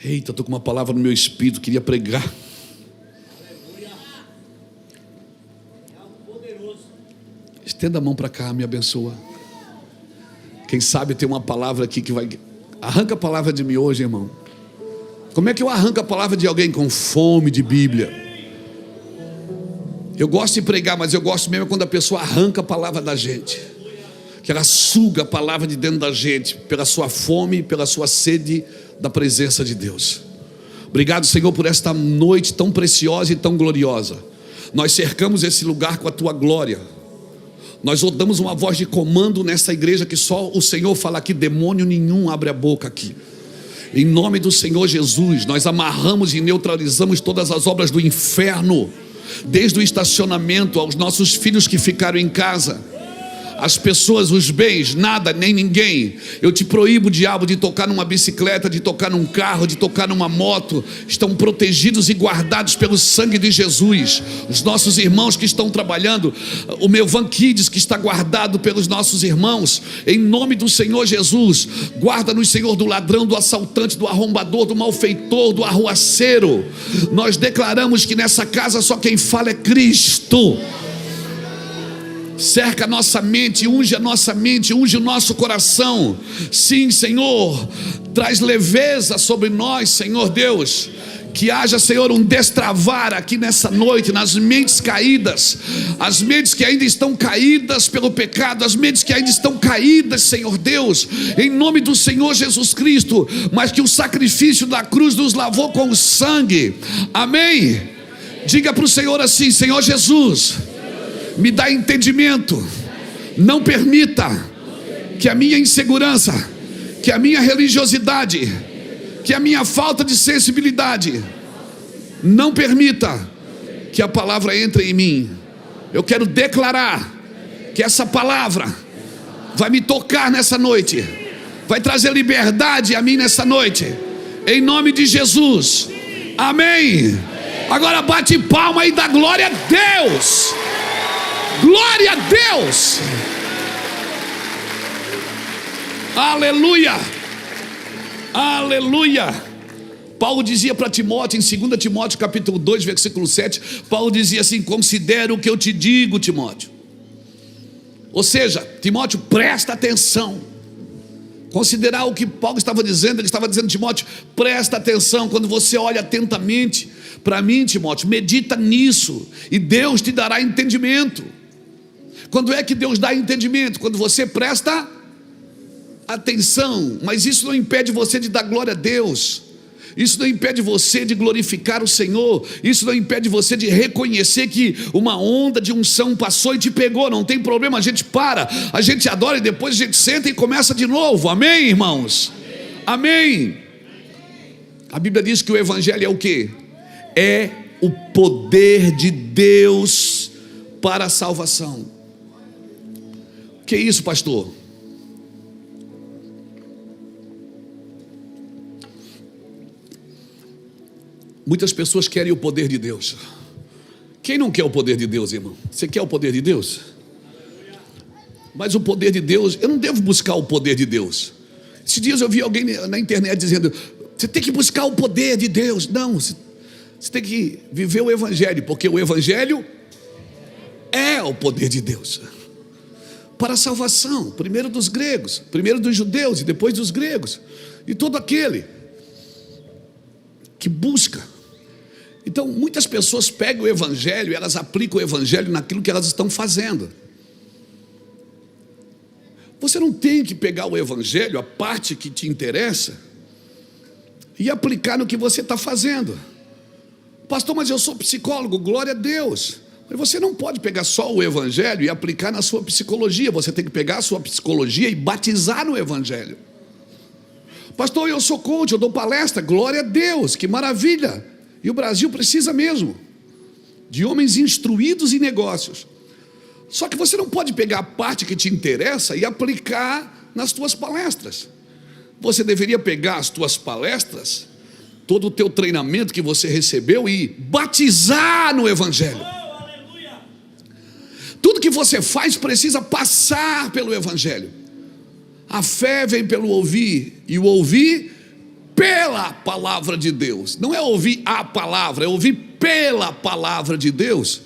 Eita, estou com uma palavra no meu espírito, queria pregar. Estenda a mão para cá, me abençoa. Quem sabe tem uma palavra aqui que vai... Arranca a palavra de mim hoje, irmão. Como é que eu arranco a palavra de alguém com fome de Bíblia? Eu gosto de pregar, mas eu gosto mesmo quando a pessoa arranca a palavra da gente, que ela suga a palavra de dentro da gente, pela sua fome, pela sua sede da presença de Deus. Obrigado, Senhor, por esta noite tão preciosa e tão gloriosa. Nós cercamos esse lugar com a tua glória. Nós damos uma voz de comando nessa igreja, que só o Senhor fala aqui. Demônio nenhum abre a boca aqui. Em nome do Senhor Jesus, nós amarramos e neutralizamos todas as obras do inferno, desde o estacionamento aos nossos filhos que ficaram em casa, as pessoas, os bens, nada, nem ninguém. Eu te proíbo, diabo, de tocar numa bicicleta, de tocar num carro, de tocar numa moto. Estão protegidos e guardados pelo sangue de Jesus. Os nossos irmãos que estão trabalhando, o meu Van Kids que está guardado pelos nossos irmãos, em nome do Senhor Jesus. Guarda-nos, Senhor, do ladrão, do assaltante, do arrombador, do malfeitor, do arruaceiro. Nós declaramos que nessa casa só quem fala é Cristo. Cerca a nossa mente, unge o nosso coração. Sim, Senhor, traz leveza sobre nós, Senhor Deus. Que haja, Senhor, um destravar aqui nessa noite, nas mentes caídas, as mentes que ainda estão caídas pelo pecado, as mentes que ainda estão caídas, Senhor Deus, em nome do Senhor Jesus Cristo, mas que o sacrifício da cruz nos lavou com o sangue. Amém? Diga para o Senhor assim: Senhor Jesus, me dá entendimento. Não permita que a minha insegurança, que a minha religiosidade, que a minha falta de sensibilidade, não permita que a palavra entre em mim. Eu quero declarar que essa palavra vai me tocar nessa noite, vai trazer liberdade a mim nessa noite, em nome de Jesus. Amém. Agora bate palma e dá glória a Deus. Glória a Deus. Aleluia. Aleluia. Paulo dizia para Timóteo, em 2 Timóteo capítulo 2, versículo 7, Paulo dizia assim: considera o que eu te digo, Timóteo. Ou seja, Timóteo, presta atenção. Considerar o que Paulo estava dizendo, ele estava dizendo: Timóteo, presta atenção. Quando você olha atentamente para mim, Timóteo, medita nisso, e Deus te dará entendimento. Quando é que Deus dá entendimento? Quando você presta atenção. Mas isso não impede você de dar glória a Deus. Isso não impede você de glorificar o Senhor. Isso não impede você de reconhecer que uma onda de unção passou e te pegou. Não tem problema, a gente para, a gente adora e depois a gente senta e começa de novo. Amém, irmãos? Amém. A Bíblia diz que o Evangelho é o quê? É o poder de Deus para a salvação. Que é isso, pastor? Muitas pessoas querem o poder de Deus. Quem não quer o poder de Deus, irmão? Você quer o poder de Deus? Mas o poder de Deus, eu não devo buscar o poder de Deus. Esses dias eu vi alguém na internet dizendo: você tem que buscar o poder de Deus. Não, você tem que viver o Evangelho, porque o Evangelho é o poder de Deus para a salvação, primeiro dos gregos, primeiro dos judeus e depois dos gregos, e todo aquele que busca. Então muitas pessoas pegam o Evangelho e elas aplicam o Evangelho naquilo que elas estão fazendo. Você não tem que pegar o Evangelho, a parte que te interessa, e aplicar no que você está fazendo. Pastor, mas eu sou psicólogo. Glória a Deus. Mas você não pode pegar só o Evangelho e aplicar na sua psicologia. Você tem que pegar a sua psicologia e batizar no Evangelho. Pastor, eu sou coach, eu dou palestra. Glória a Deus, que maravilha. E o Brasil precisa mesmo de homens instruídos em negócios. Só que você não pode pegar a parte que te interessa e aplicar nas tuas palestras. Você deveria pegar as tuas palestras, todo o teu treinamento que você recebeu, e batizar no Evangelho. Tudo que você faz precisa passar pelo Evangelho. A fé vem pelo ouvir, e o ouvir pela palavra de Deus. Não é ouvir a palavra, é ouvir pela palavra de Deus.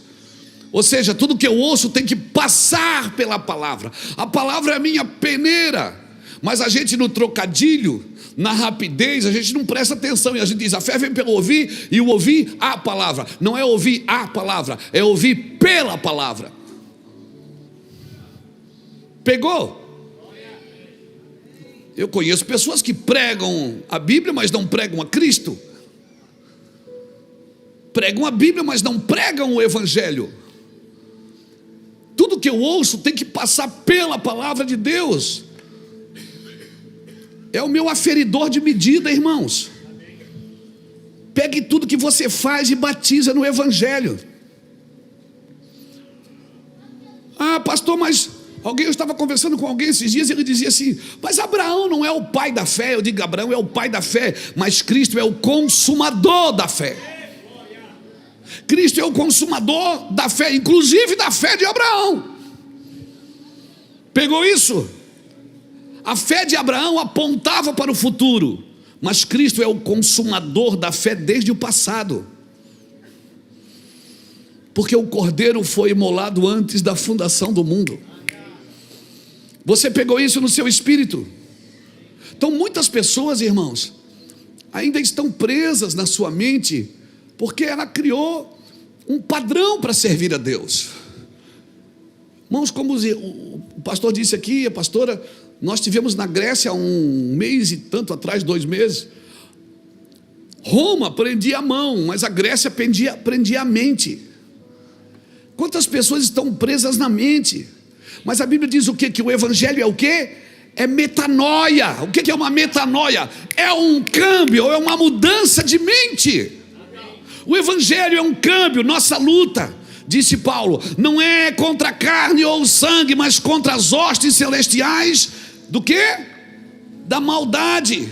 Ou seja, tudo que eu ouço tem que passar pela palavra. A palavra é a minha peneira. Mas a gente no trocadilho, na rapidez, a gente não presta atenção. E a gente diz, a fé vem pelo ouvir, e o ouvir a palavra. Não é ouvir a palavra, é ouvir pela palavra. Pegou? Eu conheço pessoas que pregam a Bíblia, mas não pregam a Cristo. Pregam a Bíblia, mas não pregam o Evangelho. Tudo que eu ouço tem que passar pela palavra de Deus. É o meu aferidor de medida, irmãos. Pegue tudo que você faz e batiza no Evangelho. Ah, pastor, mas eu estava conversando com alguém esses dias e ele dizia assim, mas Abraão não é o pai da fé. Eu digo, Abraão é o pai da fé, mas Cristo é o consumador da fé. Cristo é o consumador da fé, inclusive da fé de Abraão. Pegou isso? A fé de Abraão apontava para o futuro, mas Cristo é o consumador da fé desde o passado. Porque o Cordeiro foi imolado antes da fundação do mundo. Você pegou isso no seu espírito? Então muitas pessoas, irmãos, ainda estão presas na sua mente, porque ela criou um padrão para servir a Deus. Irmãos, como o pastor disse aqui, a pastora, nós tivemos na Grécia há 1 mês e tanto atrás, 2 meses. Roma prendia a mão, mas a Grécia prendia a mente. Quantas pessoas estão presas na mente? Mas a Bíblia diz o quê? Que o Evangelho é o quê? É metanoia. O que é uma metanoia? É um câmbio, é uma mudança de mente. O Evangelho é um câmbio. Nossa luta, disse Paulo, não é contra a carne ou o sangue, mas contra as hostes celestiais. Do quê? Da maldade.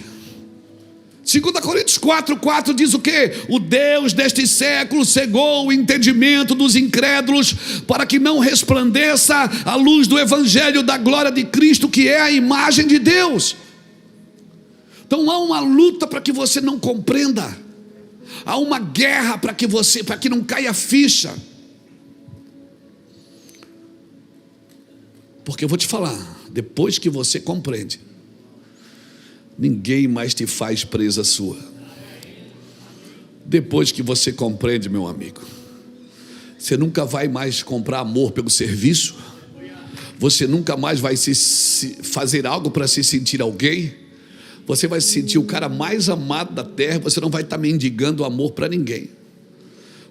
2 Coríntios 4:4 diz o quê? O Deus deste século cegou o entendimento dos incrédulos, para que não resplandeça a luz do Evangelho da glória de Cristo, que é a imagem de Deus. Então há uma luta para que você não compreenda. Há uma guerra para que não caia a ficha. Porque eu vou te falar, depois que você compreende, ninguém mais te faz presa sua. Depois que você compreende, meu amigo, você nunca vai mais comprar amor pelo serviço. Você nunca mais vai se fazer algo para se sentir alguém. Você vai se sentir o cara mais amado da terra. Você não vai estar mendigando amor para ninguém.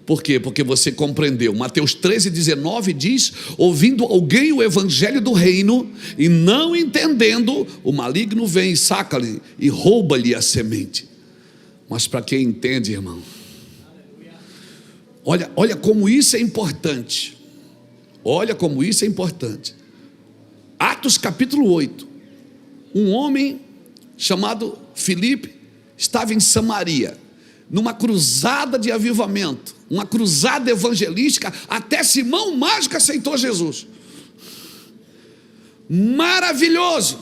Por quê? Porque você compreendeu. Mateus 13:19 diz, ouvindo alguém o evangelho do reino e não entendendo, o maligno vem e saca-lhe e rouba-lhe a semente. Mas para quem entende, irmão, olha como isso é importante. Olha como isso é importante. Atos capítulo 8. Um homem chamado Filipe estava em Samaria, numa cruzada de avivamento, uma cruzada evangelística. Até Simão Mágico aceitou Jesus. Maravilhoso.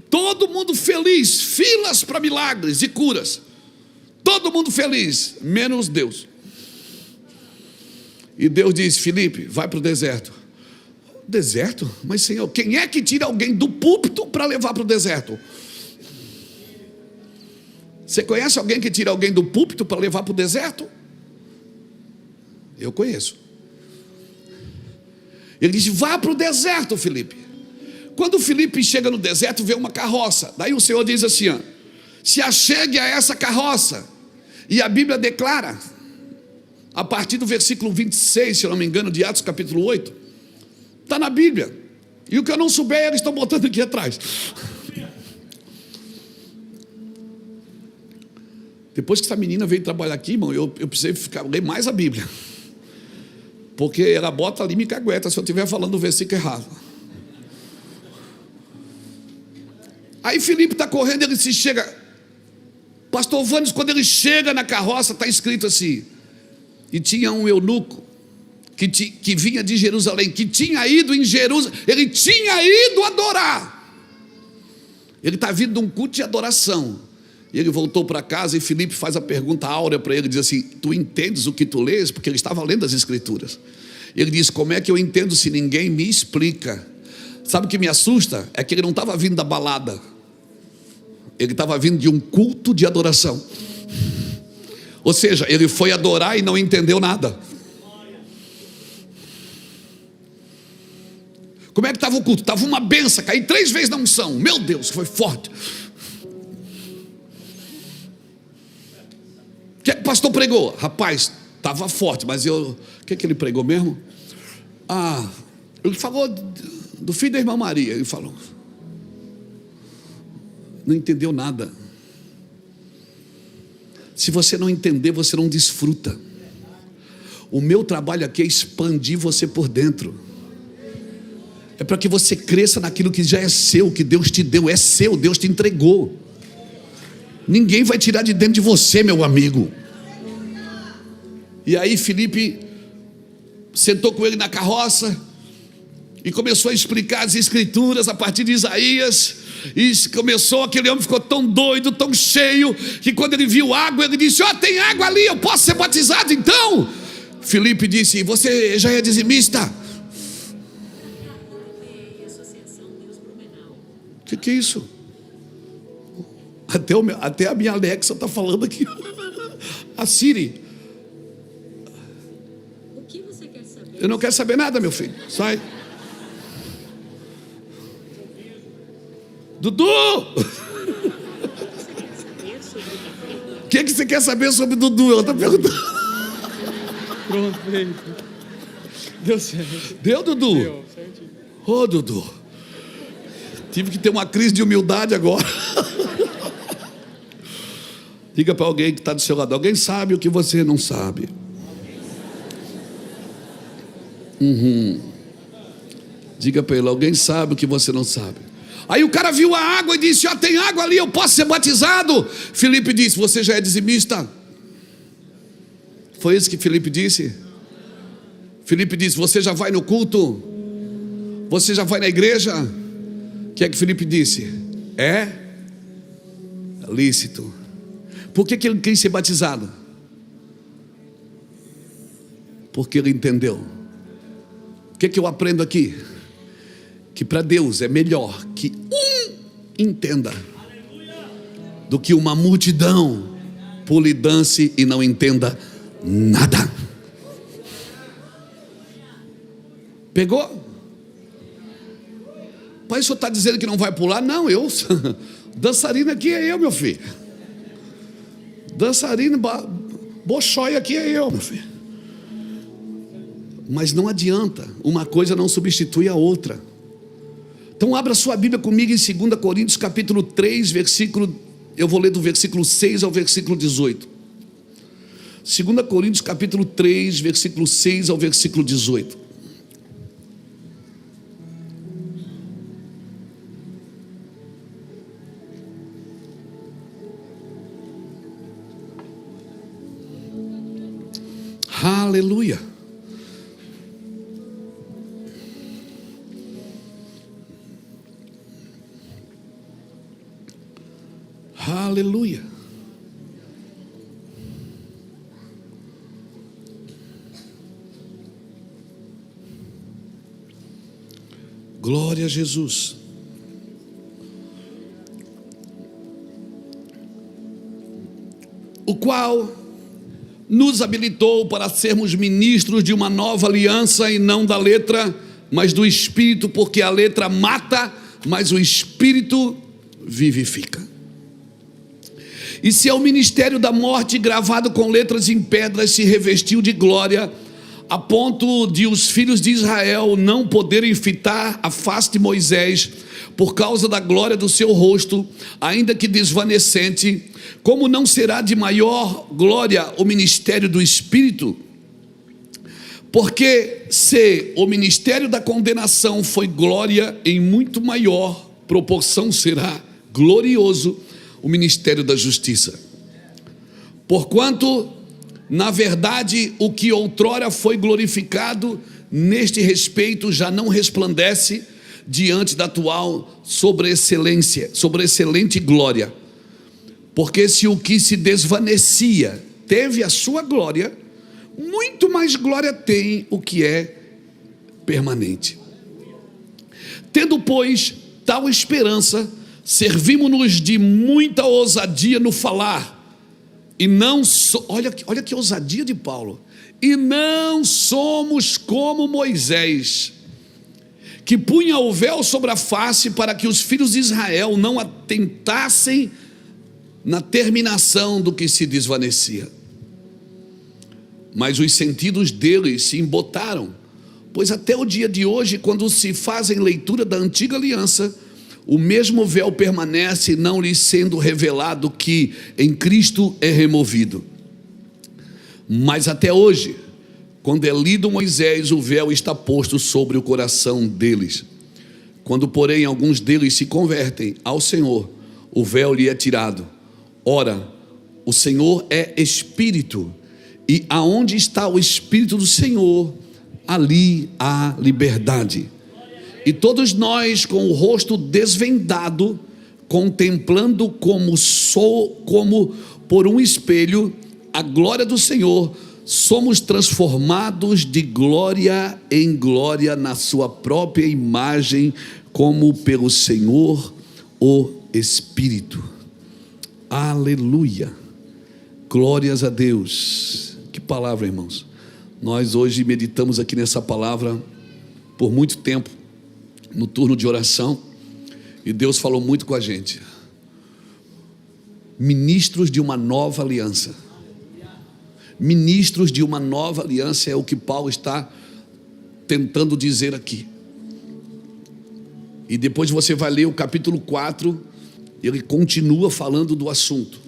Todo mundo feliz, filas para milagres e curas. Todo mundo feliz, menos Deus. E Deus diz, Filipe, vai para o deserto. Deserto? Mas Senhor, quem é que tira alguém do púlpito para levar para o deserto? Você conhece alguém que tira alguém do púlpito para levar para o deserto? Eu conheço. Ele diz, vá para o deserto, Filipe. Quando o Filipe chega no deserto, vê uma carroça. Daí o Senhor diz assim, ó, se achegue a essa carroça. E a Bíblia declara, a partir do versículo 26, se eu não me engano, de Atos capítulo 8, está na Bíblia. E o que eu não souber, eles estão botando aqui atrás. Depois que essa menina veio trabalhar aqui, irmão, eu precisei ler mais a Bíblia. Porque ela bota ali e me cagueta se eu estiver falando o versículo errado. Aí Filipe está correndo, ele se chega. Pastor Vânios, quando ele chega na carroça, está escrito assim, e tinha um eunuco que vinha de Jerusalém, que tinha ido em Jerusalém, ele tinha ido adorar. Ele está vindo de um culto de adoração. E ele voltou para casa e Filipe faz a pergunta áurea para ele, diz assim: tu entendes o que tu lês? Porque ele estava lendo as escrituras. Ele diz: como é que eu entendo se ninguém me explica? Sabe o que me assusta? É que ele não estava vindo da balada, ele estava vindo de um culto de adoração. Ou seja, ele foi adorar e não entendeu nada. Como é que estava o culto? Estava uma benção, caí 3 vezes na unção. Meu Deus, foi forte. O que o pastor pregou? Rapaz, estava forte, mas o que ele pregou mesmo? Ele falou do filho da irmã Maria. Ele falou, não entendeu nada. Se você não entender, você não desfruta. O meu trabalho aqui é expandir você por dentro. É para que você cresça naquilo que já é seu, que Deus te deu, é seu, Deus te entregou. Ninguém vai tirar de dentro de você, meu amigo. E aí Filipe sentou com ele na carroça e começou a explicar as escrituras a partir de Isaías. E começou, aquele homem ficou tão doido, tão cheio, que quando ele viu água, ele disse: tem água ali, eu posso ser batizado então? Filipe disse: você já é dizimista? O que é isso? Até a minha Alexa está falando aqui. A Siri. O que você quer saber? Eu não quero saber nada, meu filho. Sai. Dudu! O que você quer saber sobre Dudu? Ela está perguntando. Pronto, veio. Deu certo. Deu, Dudu? Deu, certinho. Ô, Dudu. Tive que ter uma crise de humildade agora. Diga para alguém que está do seu lado: alguém sabe o que você não sabe. Diga para ele: alguém sabe o que você não sabe. Aí o cara viu a água e disse: tem água ali, eu posso ser batizado? Filipe disse: você já é dizimista? Foi isso que Filipe disse? Filipe disse: você já vai no culto? Você já vai na igreja? O que é que Filipe disse? É lícito. Por que ele quis ser batizado? Porque ele entendeu. O que eu aprendo aqui? Que para Deus é melhor que entenda do que uma multidão pule, dance e não entenda nada. Pegou? Pai, o senhor está dizendo que não vai pular? Não, dançarina aqui é eu, meu filho. Dançarina, bochóia aqui é eu, meu filho. Mas não adianta, uma coisa não substitui a outra. Então abra sua Bíblia comigo em 2 Coríntios capítulo 3, eu vou ler do versículo 6 ao versículo 18. 2 Coríntios capítulo 3, versículo 6 ao versículo 18. Aleluia. Aleluia. Glória a Jesus. O qual nos habilitou para sermos ministros de uma nova aliança, e não da letra, mas do Espírito, porque a letra mata, mas o Espírito vivifica. E se ao ministério da morte, gravado com letras em pedras, se revestiu de glória, a ponto de os filhos de Israel não poderem fitar a face de Moisés, por causa da glória do seu rosto, ainda que desvanecente, como não será de maior glória o ministério do Espírito? Porque se o ministério da condenação foi glória, em muito maior proporção será glorioso o ministério da justiça. Porquanto, na verdade, o que outrora foi glorificado, neste respeito já não resplandece, diante da atual sobreexcelente glória. Porque se o que se desvanecia teve a sua glória, muito mais glória tem o que é permanente. Tendo, pois, tal esperança, servimos-nos de muita ousadia no falar, e não olha que ousadia de Paulo, e não somos como Moisés, que punha o véu sobre a face para que os filhos de Israel não atentassem na terminação do que se desvanecia. Mas os sentidos deles se embotaram, pois até o dia de hoje, quando se fazem leitura da antiga aliança, o mesmo véu permanece, não lhes sendo revelado que em Cristo é removido. Mas até hoje, quando é lido Moisés, o véu está posto sobre o coração deles. Quando, porém, alguns deles se convertem ao Senhor, o véu lhe é tirado. Ora, o Senhor é Espírito, e aonde está o Espírito do Senhor, ali há liberdade. E todos nós, com o rosto desvendado, contemplando como por um espelho a glória do Senhor, somos transformados de glória em glória na sua própria imagem, como pelo Senhor o Espírito. Aleluia, glórias a Deus. Que palavra, irmãos. Nós hoje meditamos aqui nessa palavra por muito tempo, no turno de oração, e Deus falou muito com a gente. Ministros de uma nova aliança. Ministros de uma nova aliança é o que Paulo está tentando dizer aqui. E depois você vai ler o capítulo 4, ele continua falando do assunto,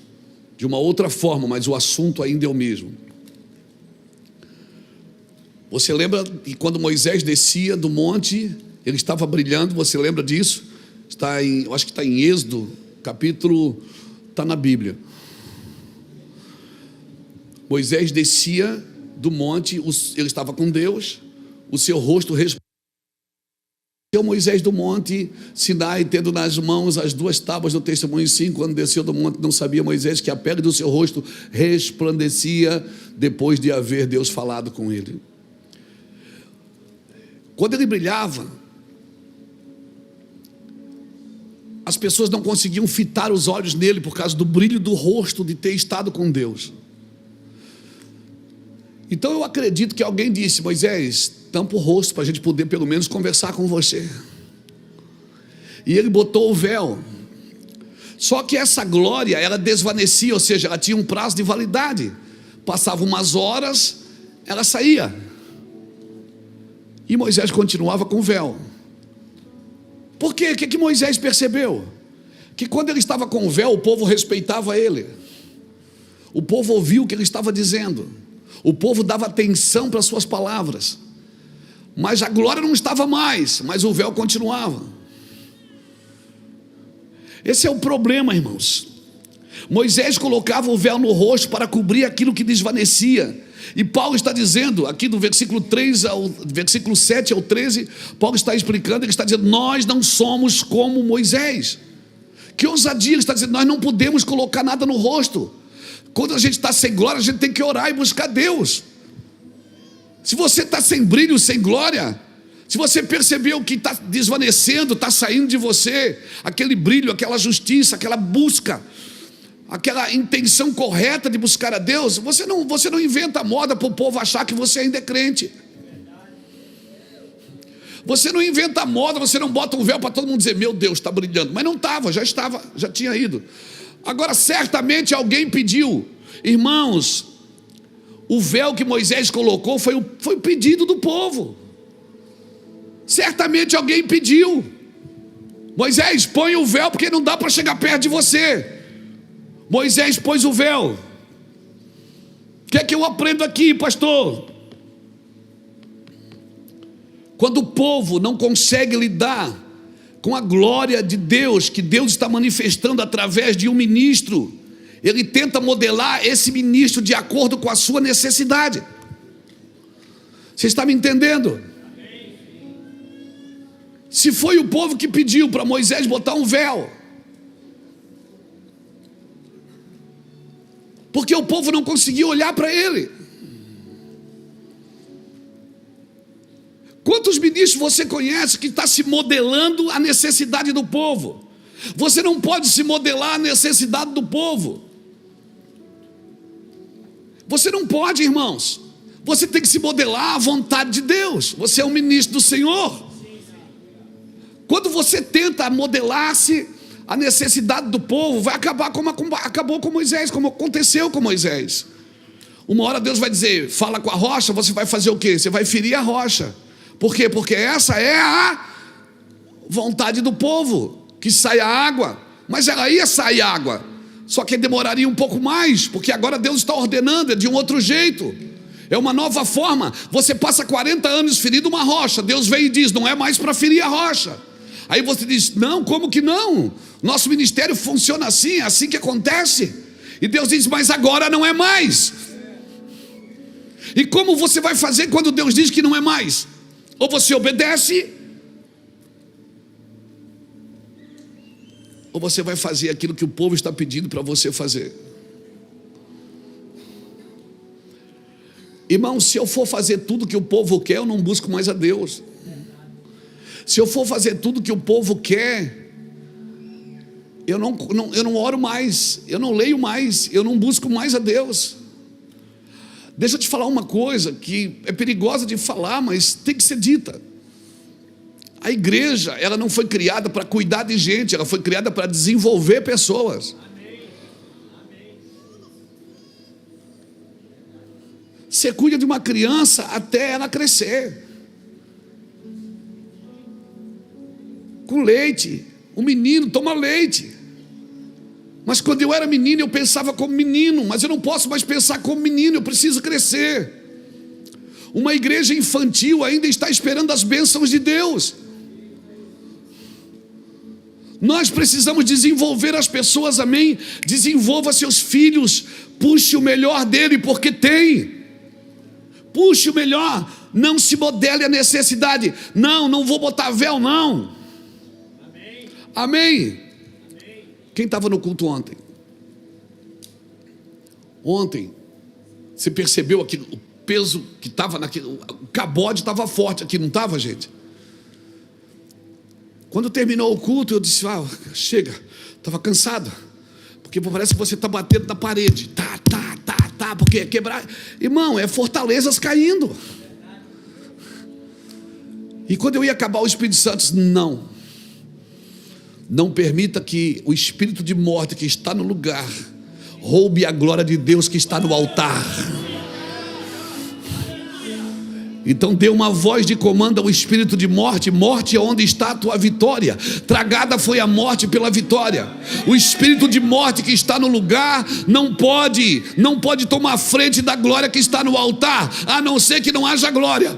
de uma outra forma, mas o assunto ainda é o mesmo. Você lembra que quando Moisés descia do monte, ele estava brilhando, você lembra disso? Eu acho que está em Êxodo, capítulo, está na Bíblia. Moisés descia do monte, ele estava com Deus, o seu rosto resplandeceu. Moisés do monte Sinai, tendo nas mãos as 2 tábuas do testemunho, 5, quando desceu do monte, não sabia Moisés que a pele do seu rosto resplandecia depois de haver Deus falado com ele. Quando ele brilhava, as pessoas não conseguiam fitar os olhos nele por causa do brilho do rosto de ter estado com Deus. Então eu acredito que alguém disse: Moisés, tampa o rosto para a gente poder pelo menos conversar com você. E ele botou o véu. Só que essa glória, ela desvanecia, ou seja, ela tinha um prazo de validade. Passava umas horas, ela saía. E Moisés continuava com o véu. Por quê? O que Moisés percebeu? Que quando ele estava com o véu, o povo respeitava ele. O povo ouvia o que ele estava dizendo. O povo dava atenção para as suas palavras. Mas a glória não estava mais, mas o véu continuava. Esse é o problema, irmãos. Moisés colocava o véu no rosto para cobrir aquilo que desvanecia. E Paulo está dizendo, aqui do versículo 7 ao 13, Paulo está explicando, ele está dizendo: nós não somos como Moisés. Que ousadia, ele está dizendo, nós não podemos colocar nada no rosto. Quando a gente está sem glória, a gente tem que orar e buscar Deus. Se você está sem brilho, sem glória, se você percebeu que está desvanecendo, está saindo de você aquele brilho, aquela justiça, aquela busca, aquela intenção correta de buscar a Deus, você não inventa moda para o povo achar que você ainda é crente. Você não inventa moda, você não bota um véu para todo mundo dizer: meu Deus, está brilhando. Mas não estava, já tinha ido. Agora, certamente alguém pediu. Irmãos, o véu que Moisés colocou foi o pedido do povo. Certamente alguém pediu: Moisés, põe o véu porque não dá para chegar perto de você. Moisés pôs o véu. O que é que eu aprendo aqui, pastor? Quando o povo não consegue lidar com a glória de Deus, que Deus está manifestando através de um ministro, ele tenta modelar esse ministro de acordo com a sua necessidade. Você está me entendendo? Se foi o povo que pediu para Moisés botar um véu, porque o povo não conseguia olhar para ele. Quantos ministros você conhece que está se modelando a necessidade do povo? Você não pode se modelar a necessidade do povo. Você não pode, irmãos. Você tem que se modelar à vontade de Deus. Você é um ministro do Senhor. Quando você tenta modelar-se a necessidade do povo, vai acabar como acabou com Moisés, como aconteceu com Moisés. Uma hora Deus vai dizer, fala com a rocha, você vai fazer o quê? Você vai ferir a rocha. Por quê? Porque essa é a vontade do povo, que saia água. Mas ela ia sair água, só que demoraria um pouco mais, porque agora Deus está ordenando, é de um outro jeito. É uma nova forma. Você passa 40 anos ferindo uma rocha, Deus vem e diz, não é mais para ferir a rocha. Aí você diz, não, como que não? Nosso ministério funciona assim, é assim que acontece. E Deus diz, mas agora não é mais. E como você vai fazer quando Deus diz que não é mais? Ou você obedece, ou você vai fazer aquilo que o povo está pedindo para você fazer. Irmão, se eu for fazer tudo que o povo quer, eu não busco mais a Deus. Se eu for fazer tudo que o povo quer, eu não oro mais, eu não leio mais, eu não busco mais a Deus. Deixa eu te falar uma coisa que é perigosa de falar, mas tem que ser dita. A igreja, ela não foi criada para cuidar de gente, ela foi criada para desenvolver pessoas. Você cuida de uma criança até ela crescer. Com leite. O menino toma leite. Mas quando eu era menino, eu pensava como menino. Mas eu não posso mais pensar como menino, eu preciso crescer. Uma igreja infantil ainda está esperando as bênçãos de Deus. Nós precisamos desenvolver as pessoas, amém? Desenvolva seus filhos, puxe o melhor dele, porque tem. Puxe o melhor, não se modele a necessidade. Não vou botar véu, não. Amém. Quem estava no culto ontem? Ontem, você percebeu aqui o peso que estava naquele, o cabode estava forte aqui, não estava, gente? Quando terminou o culto, eu disse, chega, estava cansado, porque parece que você está batendo na parede, porque é quebrar, irmão, é fortalezas caindo. E quando eu ia acabar, o Espírito Santo disse, não permita que o espírito de morte que está no lugar roube a glória de Deus que está no altar. Então dê uma voz de comando ao espírito de morte. Morte é onde está a tua vitória. Tragada foi a morte pela vitória. O espírito de morte que está no lugar não pode tomar frente da glória que está no altar, a não ser que não haja glória.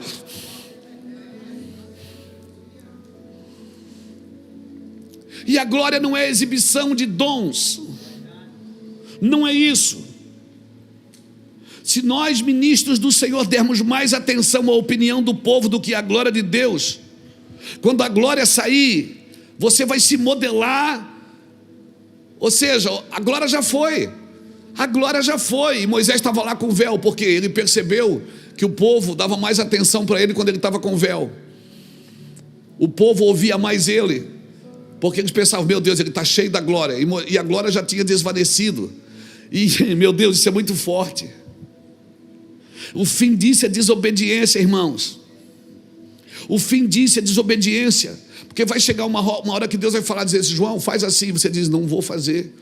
E a glória não é exibição de dons, não é isso. Se nós, ministros do Senhor, dermos mais atenção à opinião do povo do que à glória de Deus, quando a glória sair, você vai se modelar. Ou seja, a glória já foi. E Moisés estava lá com o véu, porque ele percebeu que o povo dava mais atenção para ele quando ele estava com o véu. O povo ouvia mais ele, porque eles pensavam, meu Deus, ele está cheio da glória, e a glória já tinha desvanecido. E, meu Deus, isso é muito forte. O fim disso é desobediência, irmãos. O fim disso é desobediência. Porque vai chegar uma hora que Deus vai falar, dizer assim, João, faz assim. Você diz, não vou fazer.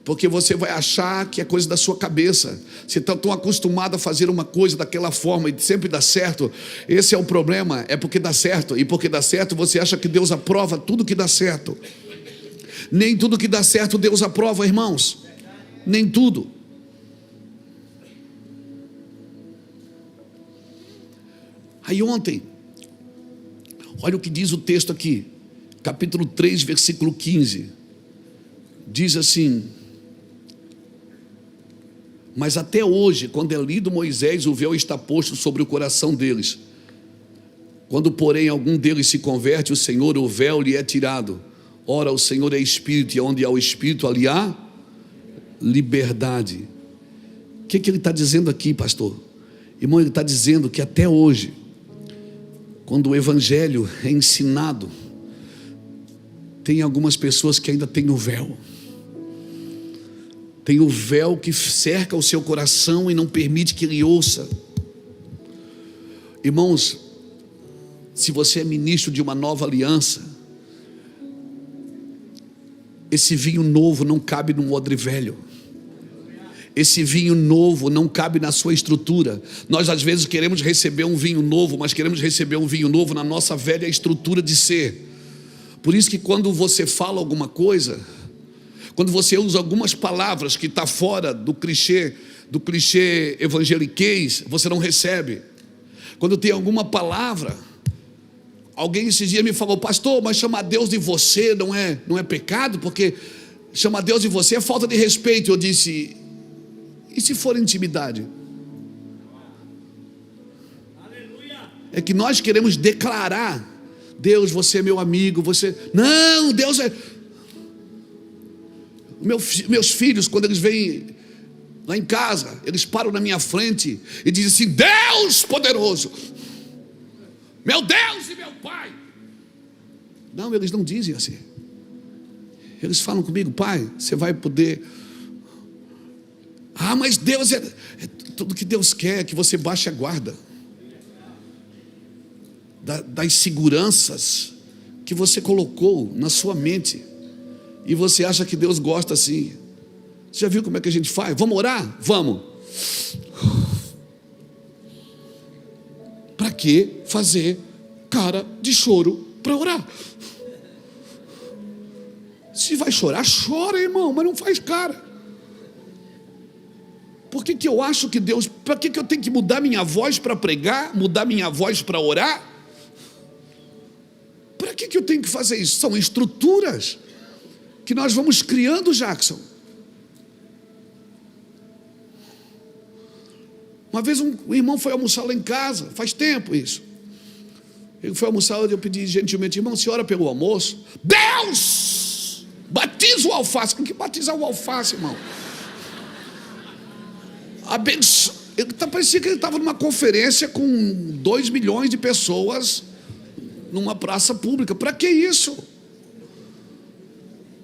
Porque você vai achar que é coisa da sua cabeça. Você está tão acostumado a fazer uma coisa daquela forma e sempre dá certo. Esse é o problema, é porque dá certo. E porque dá certo, você acha que Deus aprova tudo que dá certo. Nem tudo que dá certo Deus aprova, irmãos. Nem tudo. Aí ontem, olha o que diz o texto aqui, capítulo 3, versículo 15, diz assim, mas até hoje, quando é lido Moisés, o véu está posto sobre o coração deles. Quando, porém, algum deles se converte, o Senhor, o véu lhe é tirado. Ora, o Senhor é Espírito, e onde há o Espírito, ali há liberdade. O que ele está dizendo aqui, pastor? Irmão, ele está dizendo que até hoje, quando o Evangelho é ensinado, tem algumas pessoas que ainda têm o véu. Tem o véu que cerca o seu coração e não permite que ele ouça. Irmãos, se você é ministro de uma nova aliança, esse vinho novo não cabe num odre velho. Esse vinho novo não cabe na sua estrutura. Nós às vezes queremos receber um vinho novo, mas queremos receber um vinho novo na nossa velha estrutura de ser. Por isso que quando você fala alguma coisa, quando você usa algumas palavras que está fora do clichê evangeliquez, você não recebe. Quando tem alguma palavra, alguém esses dias me falou: pastor, mas chamar Deus de você não é pecado? Porque chamar Deus de você é falta de respeito. Eu disse: e se for intimidade? É que nós queremos declarar: Deus, você é meu amigo, você... Não, Deus é... Meus filhos, quando eles vêm lá em casa, eles param na minha frente e dizem assim: Deus poderoso, meu Deus e meu Pai. Não, eles não dizem assim. Eles falam comigo: Pai, você vai poder... Ah, mas Deus é tudo que Deus quer é que você baixe a guarda das seguranças que você colocou na sua mente, e você acha que Deus gosta assim. Você já viu como é que a gente faz? Vamos orar? Vamos. Para que fazer cara de choro para orar? Se vai chorar, chora, irmão, mas não faz cara. Por que eu acho que Deus... Para que eu tenho que mudar minha voz para pregar? Mudar minha voz para orar? Para que eu tenho que fazer isso? São estruturas que nós vamos criando, Jackson. Uma vez um irmão foi almoçar lá em casa, faz tempo isso. Ele foi almoçar, eu pedi gentilmente: irmão, se ora pelo almoço. Deus! Batiza o alface. Tem que batizar o alface, irmão. Parecia que ele estava numa conferência com 2 milhões de pessoas numa praça pública. Para que isso?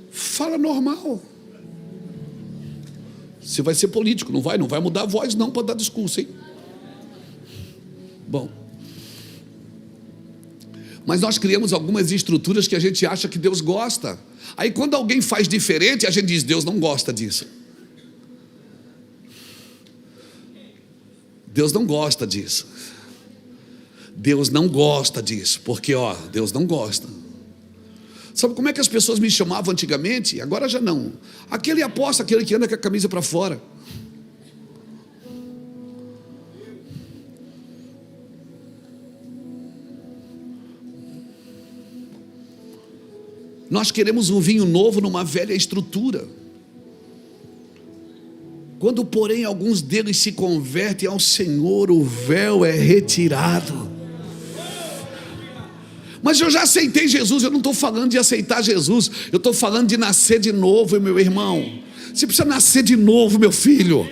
Fala normal. Você vai ser político, não vai mudar a voz não para dar discurso, hein? Bom, mas nós criamos algumas estruturas que a gente acha que Deus gosta. Aí quando alguém faz diferente, a gente diz: Deus não gosta disso. Deus não gosta disso. Deus não gosta disso. Porque Deus não gosta. Sabe como é que as pessoas me chamavam antigamente? Agora já não. Aquele apóstolo, aquele que anda com a camisa para fora. Nós queremos um vinho novo numa velha estrutura. Quando, porém, alguns deles se convertem ao Senhor, o véu é retirado. Mas eu já aceitei Jesus. Eu não estou falando de aceitar Jesus, eu estou falando de nascer de novo, meu irmão. Você precisa nascer de novo, meu filho.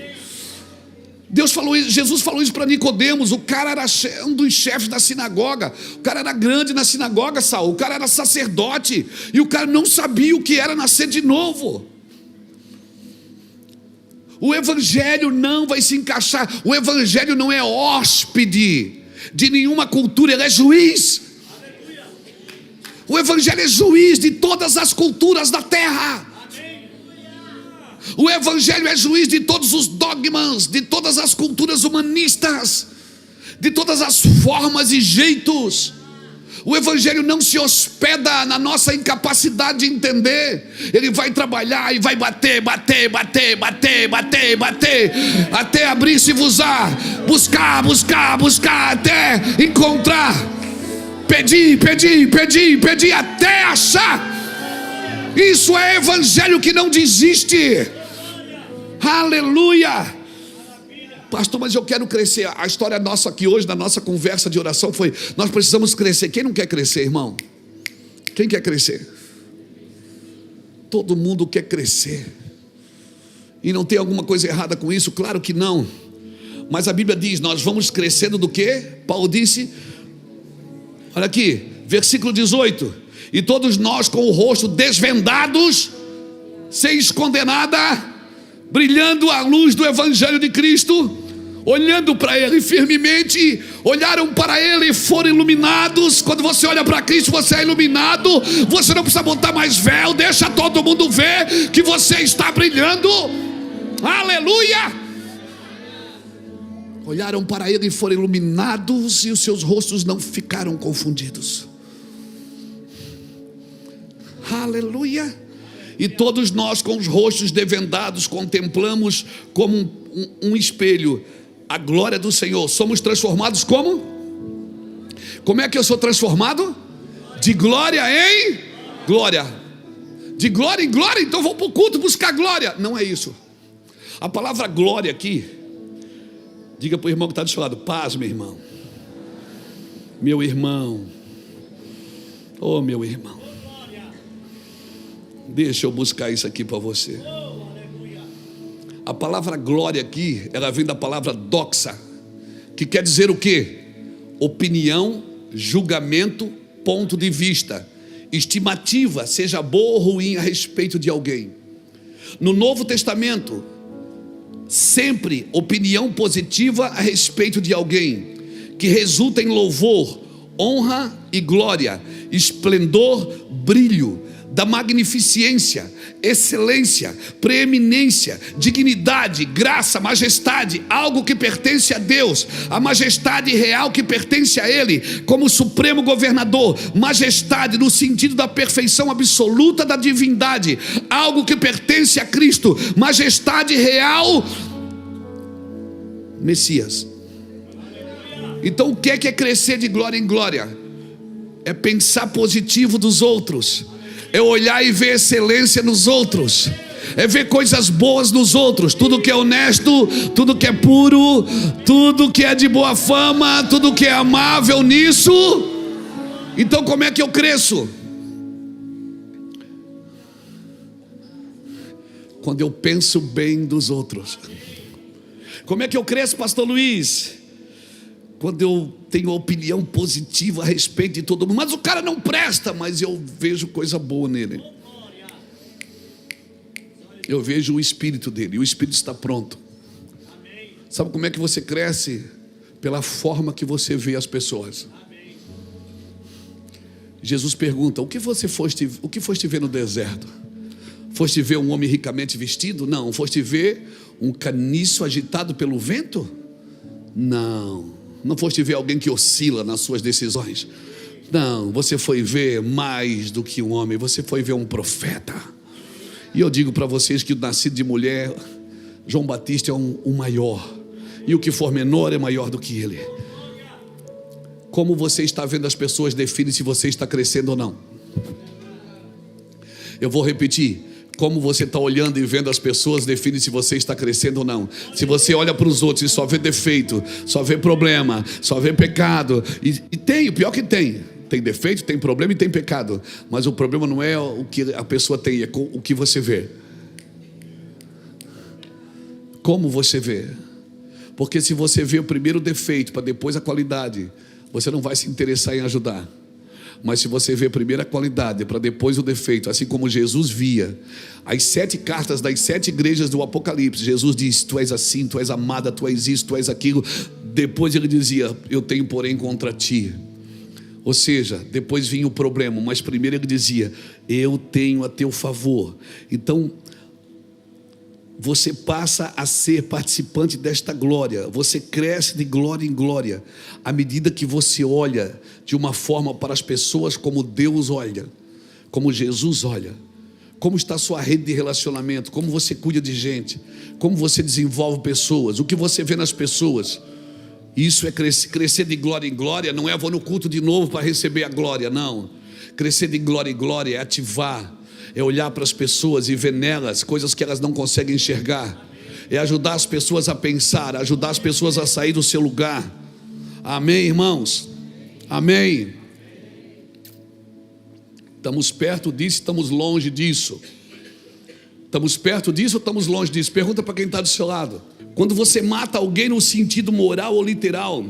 Jesus falou isso para Nicodemos. O cara era um dos chefes da sinagoga. O cara era grande na sinagoga, Saul. O cara era sacerdote. E o cara não sabia o que era nascer de novo. O evangelho não vai se encaixar. O evangelho não é hóspede de nenhuma cultura, ele é juiz. O evangelho é juiz de todas as culturas da terra. O evangelho é juiz de todos os dogmas, de todas as culturas humanistas, de todas as formas e jeitos. O evangelho não se hospeda na nossa incapacidade de entender. Ele vai trabalhar e vai bater, até abrir-se-vos-á, buscar, até encontrar, pedir, até achar. Isso é evangelho que não desiste. Aleluia. Pastor, mas eu quero crescer. A história nossa aqui hoje, na nossa conversa de oração foi: nós precisamos crescer. Quem não quer crescer, irmão? Quem quer crescer? Todo mundo quer crescer. E não tem alguma coisa errada com isso? Claro que não. Mas a Bíblia diz: nós vamos crescendo do quê? Paulo disse, olha aqui, versículo 18: e todos nós com o rosto desvendados, sem esconder nada, brilhando a luz do Evangelho de Cristo, olhando para Ele firmemente, olharam para Ele e foram iluminados. Quando você olha para Cristo, você é iluminado. Você não precisa botar mais véu, deixa todo mundo ver que você está brilhando. Aleluia! Olharam para Ele e foram iluminados, e os seus rostos não ficaram confundidos. Aleluia! E todos nós com os rostos desvendados contemplamos como um espelho a glória do Senhor. Somos transformados como? Como é que eu sou transformado? De glória em glória. De glória em glória. Então vou para o culto buscar glória. Não é isso. A palavra glória aqui, diga para o irmão que está do seu lado: paz, meu irmão. Meu irmão. Oh, meu irmão. Deixa eu buscar isso aqui para você. A palavra glória aqui, ela vem da palavra doxa, que quer dizer o quê? Opinião, julgamento, ponto de vista, estimativa, seja boa ou ruim a respeito de alguém. No Novo Testamento, sempre opinião positiva a respeito de alguém, que resulta em louvor, honra e glória, esplendor, brilho, da magnificência, excelência, preeminência, dignidade, graça, majestade, algo que pertence a Deus, a majestade real que pertence a Ele, como supremo governador, majestade no sentido da perfeição absoluta da divindade, algo que pertence a Cristo, majestade real, Messias. Então o que é crescer de glória em glória? É pensar positivo dos outros, é olhar e ver excelência nos outros, é ver coisas boas nos outros, tudo que é honesto, tudo que é puro, tudo que é de boa fama, tudo que é amável nisso. Então como é que eu cresço? Quando eu penso bem dos outros. Como é que eu cresço, pastor Luiz? Quando eu tenho opinião positiva a respeito de todo mundo. Mas o cara não presta, mas eu vejo coisa boa nele. Eu vejo o espírito dele, e o espírito está pronto. Sabe como é que você cresce? Pela forma que você vê as pessoas. Jesus pergunta: o que foste ver no deserto? Foste ver um homem ricamente vestido? Não. Foste ver um caniço agitado pelo vento? Não. Não foste ver alguém que oscila nas suas decisões? Não, você foi ver mais do que um homem, você foi ver um profeta. E eu digo para vocês que o nascido de mulher, João Batista é o maior, e o que for menor é maior do que ele. Como você está vendo as pessoas define se você está crescendo ou não. Eu vou repetir: como você está olhando e vendo as pessoas define se você está crescendo ou não. Se você olha para os outros e só vê defeito, só vê problema, só vê pecado, e tem, o pior que tem defeito, tem problema e tem pecado, mas o problema não é o que a pessoa tem, é o que você vê. Como você vê? Porque se você vê o primeiro defeito para depois a qualidade, você não vai se interessar em ajudar. Mas se você vê primeiro a qualidade para depois o defeito, assim como Jesus via as 7 cartas das 7 igrejas do Apocalipse, Jesus diz: tu és assim, tu és amada, tu és isso, tu és aquilo. Depois ele dizia: eu tenho porém contra ti. Ou seja, depois vinha o problema, mas primeiro ele dizia: eu tenho a teu favor. Então você passa a ser participante desta glória, você cresce de glória em glória, à medida que você olha de uma forma para as pessoas como Deus olha, como Jesus olha. Como está a sua rede de relacionamento, como você cuida de gente, como você desenvolve pessoas, o que você vê nas pessoas. Isso é crescer de glória em glória. Não é vou no culto de novo para receber a glória, não. Crescer de glória em glória é ativar, é olhar para as pessoas e ver nelas coisas que elas não conseguem enxergar. é ajudar as pessoas a pensar, ajudar as pessoas a sair do seu lugar. Amém, irmãos? Amém. Estamos perto disso, estamos longe disso. Estamos perto disso ou estamos longe disso? Pergunta para quem está do seu lado. Quando você mata alguém no sentido moral ou literal,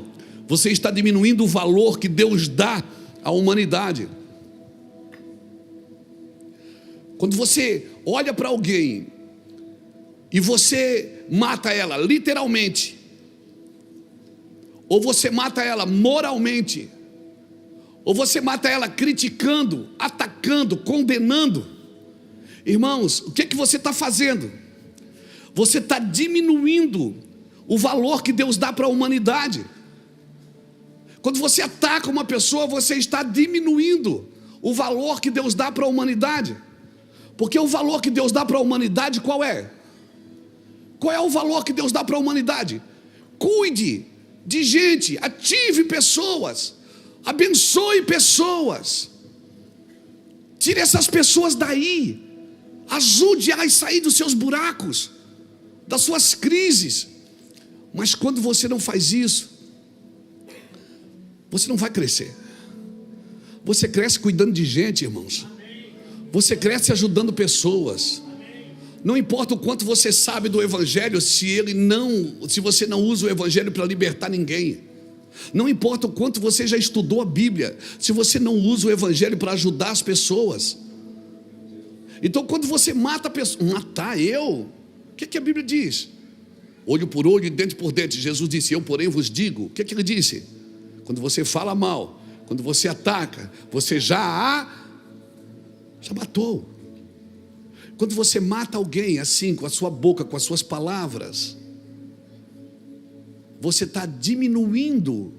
você está diminuindo o valor que Deus dá à humanidade. Quando você olha para alguém e você mata ela literalmente, ou você mata ela moralmente, ou você mata ela criticando, atacando, condenando, irmãos, o que é que você está fazendo? Você está diminuindo o valor que Deus dá para a humanidade. Quando você ataca uma pessoa, você está diminuindo o valor que Deus dá para a humanidade. Porque o valor que Deus dá para a humanidade, qual é? Qual é o valor que Deus dá para a humanidade? Cuide de gente, ative pessoas, abençoe pessoas, tire essas pessoas daí, ajude-as a sair dos seus buracos, das suas crises. Mas quando você não faz isso, você não vai crescer. Você cresce cuidando de gente, irmãos. Você cresce ajudando pessoas. Não importa o quanto você sabe do Evangelho, se você não usa o Evangelho para libertar ninguém. Não importa o quanto você já estudou a Bíblia, se você não usa o Evangelho para ajudar as pessoas. Então quando você mata a pessoa, matar eu, o que a Bíblia diz? Olho por olho e dente por dente. Jesus disse, eu porém vos digo. O que ele disse? Quando você fala mal, quando você ataca, você já matou. Quando você mata alguém assim, com a sua boca, com as suas palavras, você está diminuindo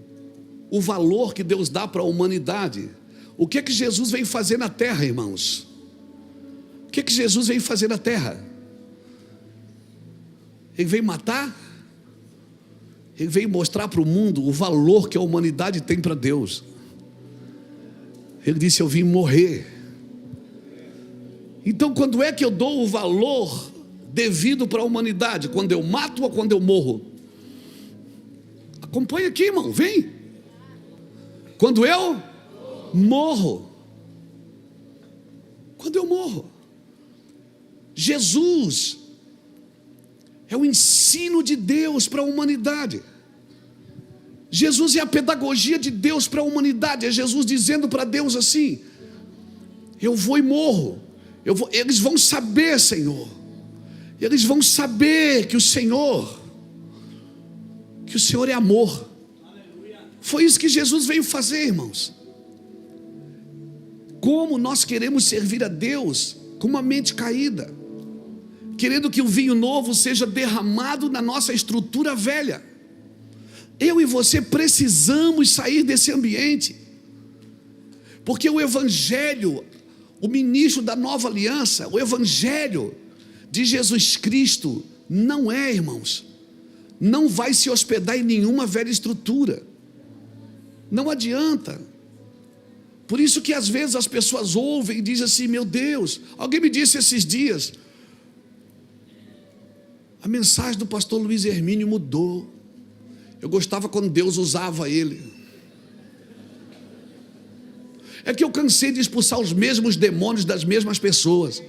o valor que Deus dá para a humanidade. O que Jesus veio fazer na terra, irmãos? O que Jesus veio fazer na terra? Ele veio matar? Ele veio mostrar para o mundo o valor que a humanidade tem para Deus. Ele disse, eu vim morrer. Então quando é que eu dou o valor devido para a humanidade? Quando eu mato ou quando eu morro? Acompanha aqui, irmão, vem. Quando eu morro. Quando eu morro. Jesus é o ensino de Deus para a humanidade. Jesus é a pedagogia de Deus para a humanidade. É Jesus dizendo para Deus assim, eu vou e morro. Eles vão saber, Senhor. Eles vão saber que o Senhor é amor. Foi isso que Jesus veio fazer, irmãos. Como nós queremos servir a Deus com uma mente caída, querendo que o vinho novo seja derramado na nossa estrutura velha. Eu e você precisamos sair desse ambiente, porque o Evangelho, o ministro da nova aliança, o Evangelho de Jesus Cristo, não é, irmãos, não vai se hospedar em nenhuma velha estrutura. Não adianta. Por isso que às vezes as pessoas ouvem e dizem assim, meu Deus, alguém me disse esses dias, a mensagem do pastor Luiz Hermínio mudou. Eu gostava quando Deus usava ele. É que eu cansei de expulsar os mesmos demônios das mesmas pessoas.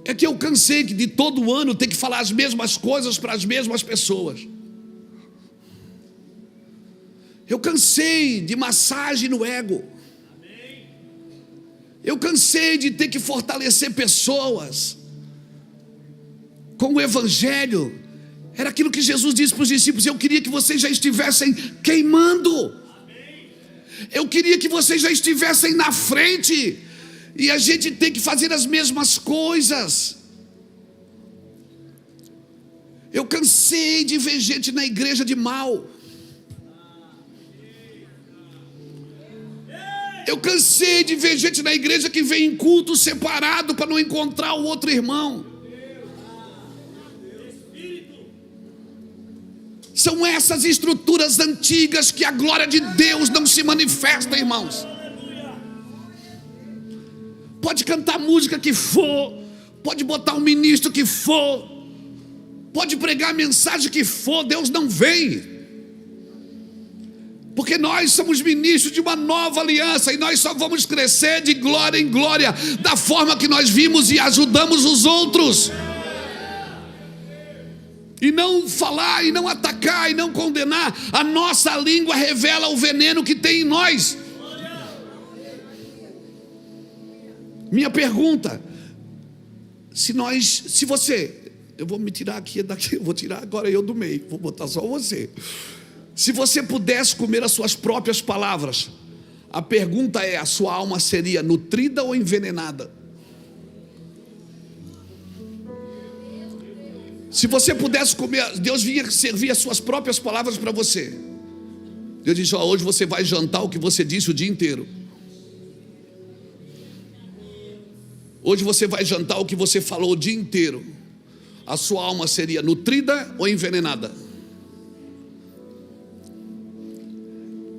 É que eu cansei de todo ano ter que falar as mesmas coisas para as mesmas pessoas. Eu cansei de massagem no ego. Eu cansei de ter que fortalecer pessoas com o Evangelho. Era aquilo que Jesus disse para os discípulos, eu queria que vocês já estivessem queimando. Eu queria que vocês já estivessem na frente. E a gente tem que fazer as mesmas coisas. Eu cansei de ver gente na igreja de mal. Eu cansei de ver gente na igreja que vem em culto separado para não encontrar o outro irmão. São essas estruturas antigas que a glória de Deus não se manifesta, irmãos. Pode cantar a música que for, pode botar um ministro que for, pode pregar a mensagem que for, Deus não vem. Porque nós somos ministros de uma nova aliança, e nós só vamos crescer de glória em glória, da forma que nós vimos e ajudamos os outros. E não falar, e não atacar, e não condenar. A nossa língua revela o veneno que tem em nós. Minha pergunta: se você, eu vou me tirar aqui daqui, eu vou tirar agora eu do meio, vou botar só você. Se você pudesse comer as suas próprias palavras, a pergunta é: a sua alma seria nutrida ou envenenada? Se você pudesse comer, Deus vinha servir as suas próprias palavras para você. Deus disse: ó, hoje você vai jantar o que você disse o dia inteiro. Hoje você vai jantar o que você falou o dia inteiro. A sua alma seria nutrida ou envenenada?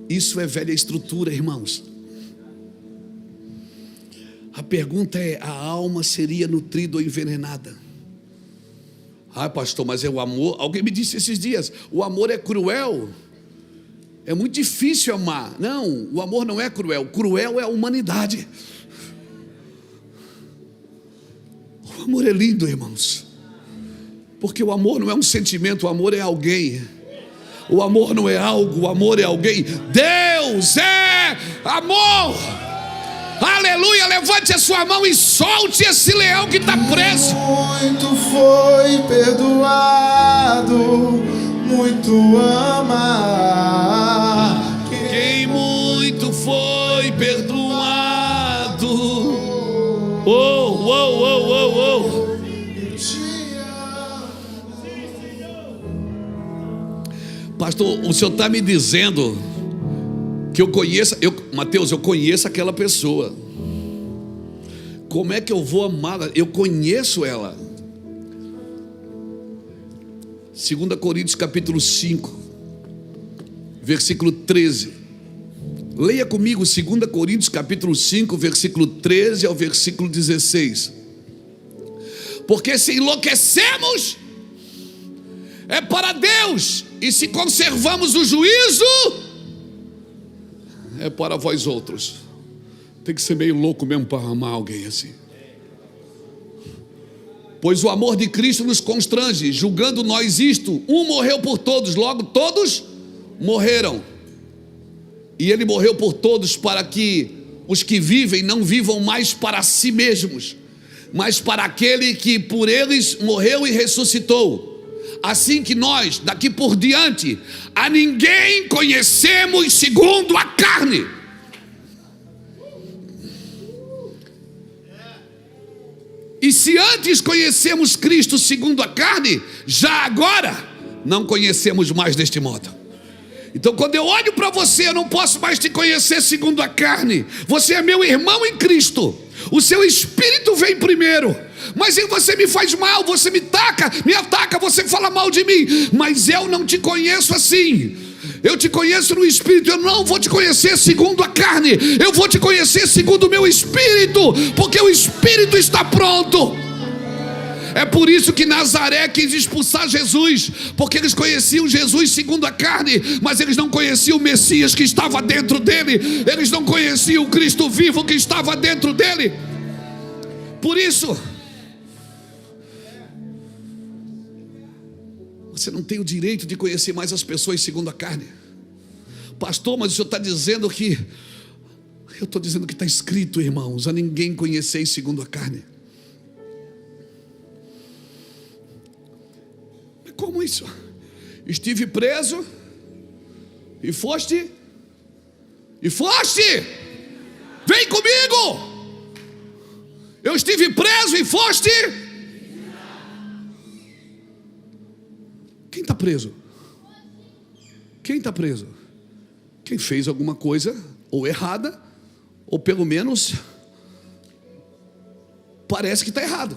Isso é velha estrutura, irmãos. A pergunta é: a alma seria nutrida ou envenenada? Ah, pastor, mas é o amor. Alguém me disse esses dias: o amor é cruel, é muito difícil amar. Não, o amor não é cruel. Cruel é a humanidade. O amor é lindo, irmãos, porque o amor não é um sentimento, o amor é alguém. O amor não é algo, o amor é alguém. Deus é amor. Aleluia, levante a sua mão e solte esse leão que está preso. Muito foi perdoado, muito ama. Quem muito foi perdoado. Oh, oh, oh, oh, oh. Pastor, o senhor está me dizendo que eu conheço, Mateus, eu conheço aquela pessoa. Como é que eu vou amá-la? Eu conheço ela. 2 Coríntios capítulo 5, versículo 13. Leia comigo 2 Coríntios capítulo 5, versículo 13 ao versículo 16. Porque se enlouquecemos, é para Deus, e se conservamos o juízo, é para vós outros. Tem que ser meio louco mesmo para amar alguém assim. Pois o amor de Cristo nos constrange, julgando nós isto: um morreu por todos, logo todos morreram. E ele morreu por todos, para que os que vivem não vivam mais para si mesmos, mas para aquele que por eles morreu e ressuscitou. Assim que nós, daqui por diante, a ninguém conhecemos segundo a carne. E se antes conhecemos Cristo segundo a carne, já agora não conhecemos mais deste modo. Então, quando eu olho para você, eu não posso mais te conhecer segundo a carne. Você é meu irmão em Cristo. O seu espírito vem primeiro. Mas aí você me faz mal, você me ataca, você fala mal de mim. Mas eu não te conheço assim. Eu te conheço no espírito. Eu não vou te conhecer segundo a carne. Eu vou te conhecer segundo o meu espírito, porque o espírito está pronto. É por isso que Nazaré quis expulsar Jesus, porque eles conheciam Jesus segundo a carne, mas eles não conheciam o Messias que estava dentro dele. Eles não conheciam o Cristo vivo que estava dentro dele. Por isso, você não tem o direito de conhecer mais as pessoas segundo a carne. Pastor, mas o senhor está dizendo que... Eu estou dizendo que está escrito, irmãos: a ninguém conheceis segundo a carne. Como isso? Estive preso e foste? Vem comigo! Eu estive preso e foste? Quem está preso? Quem está preso? Quem fez alguma coisa ou errada, ou pelo menos parece que está errado,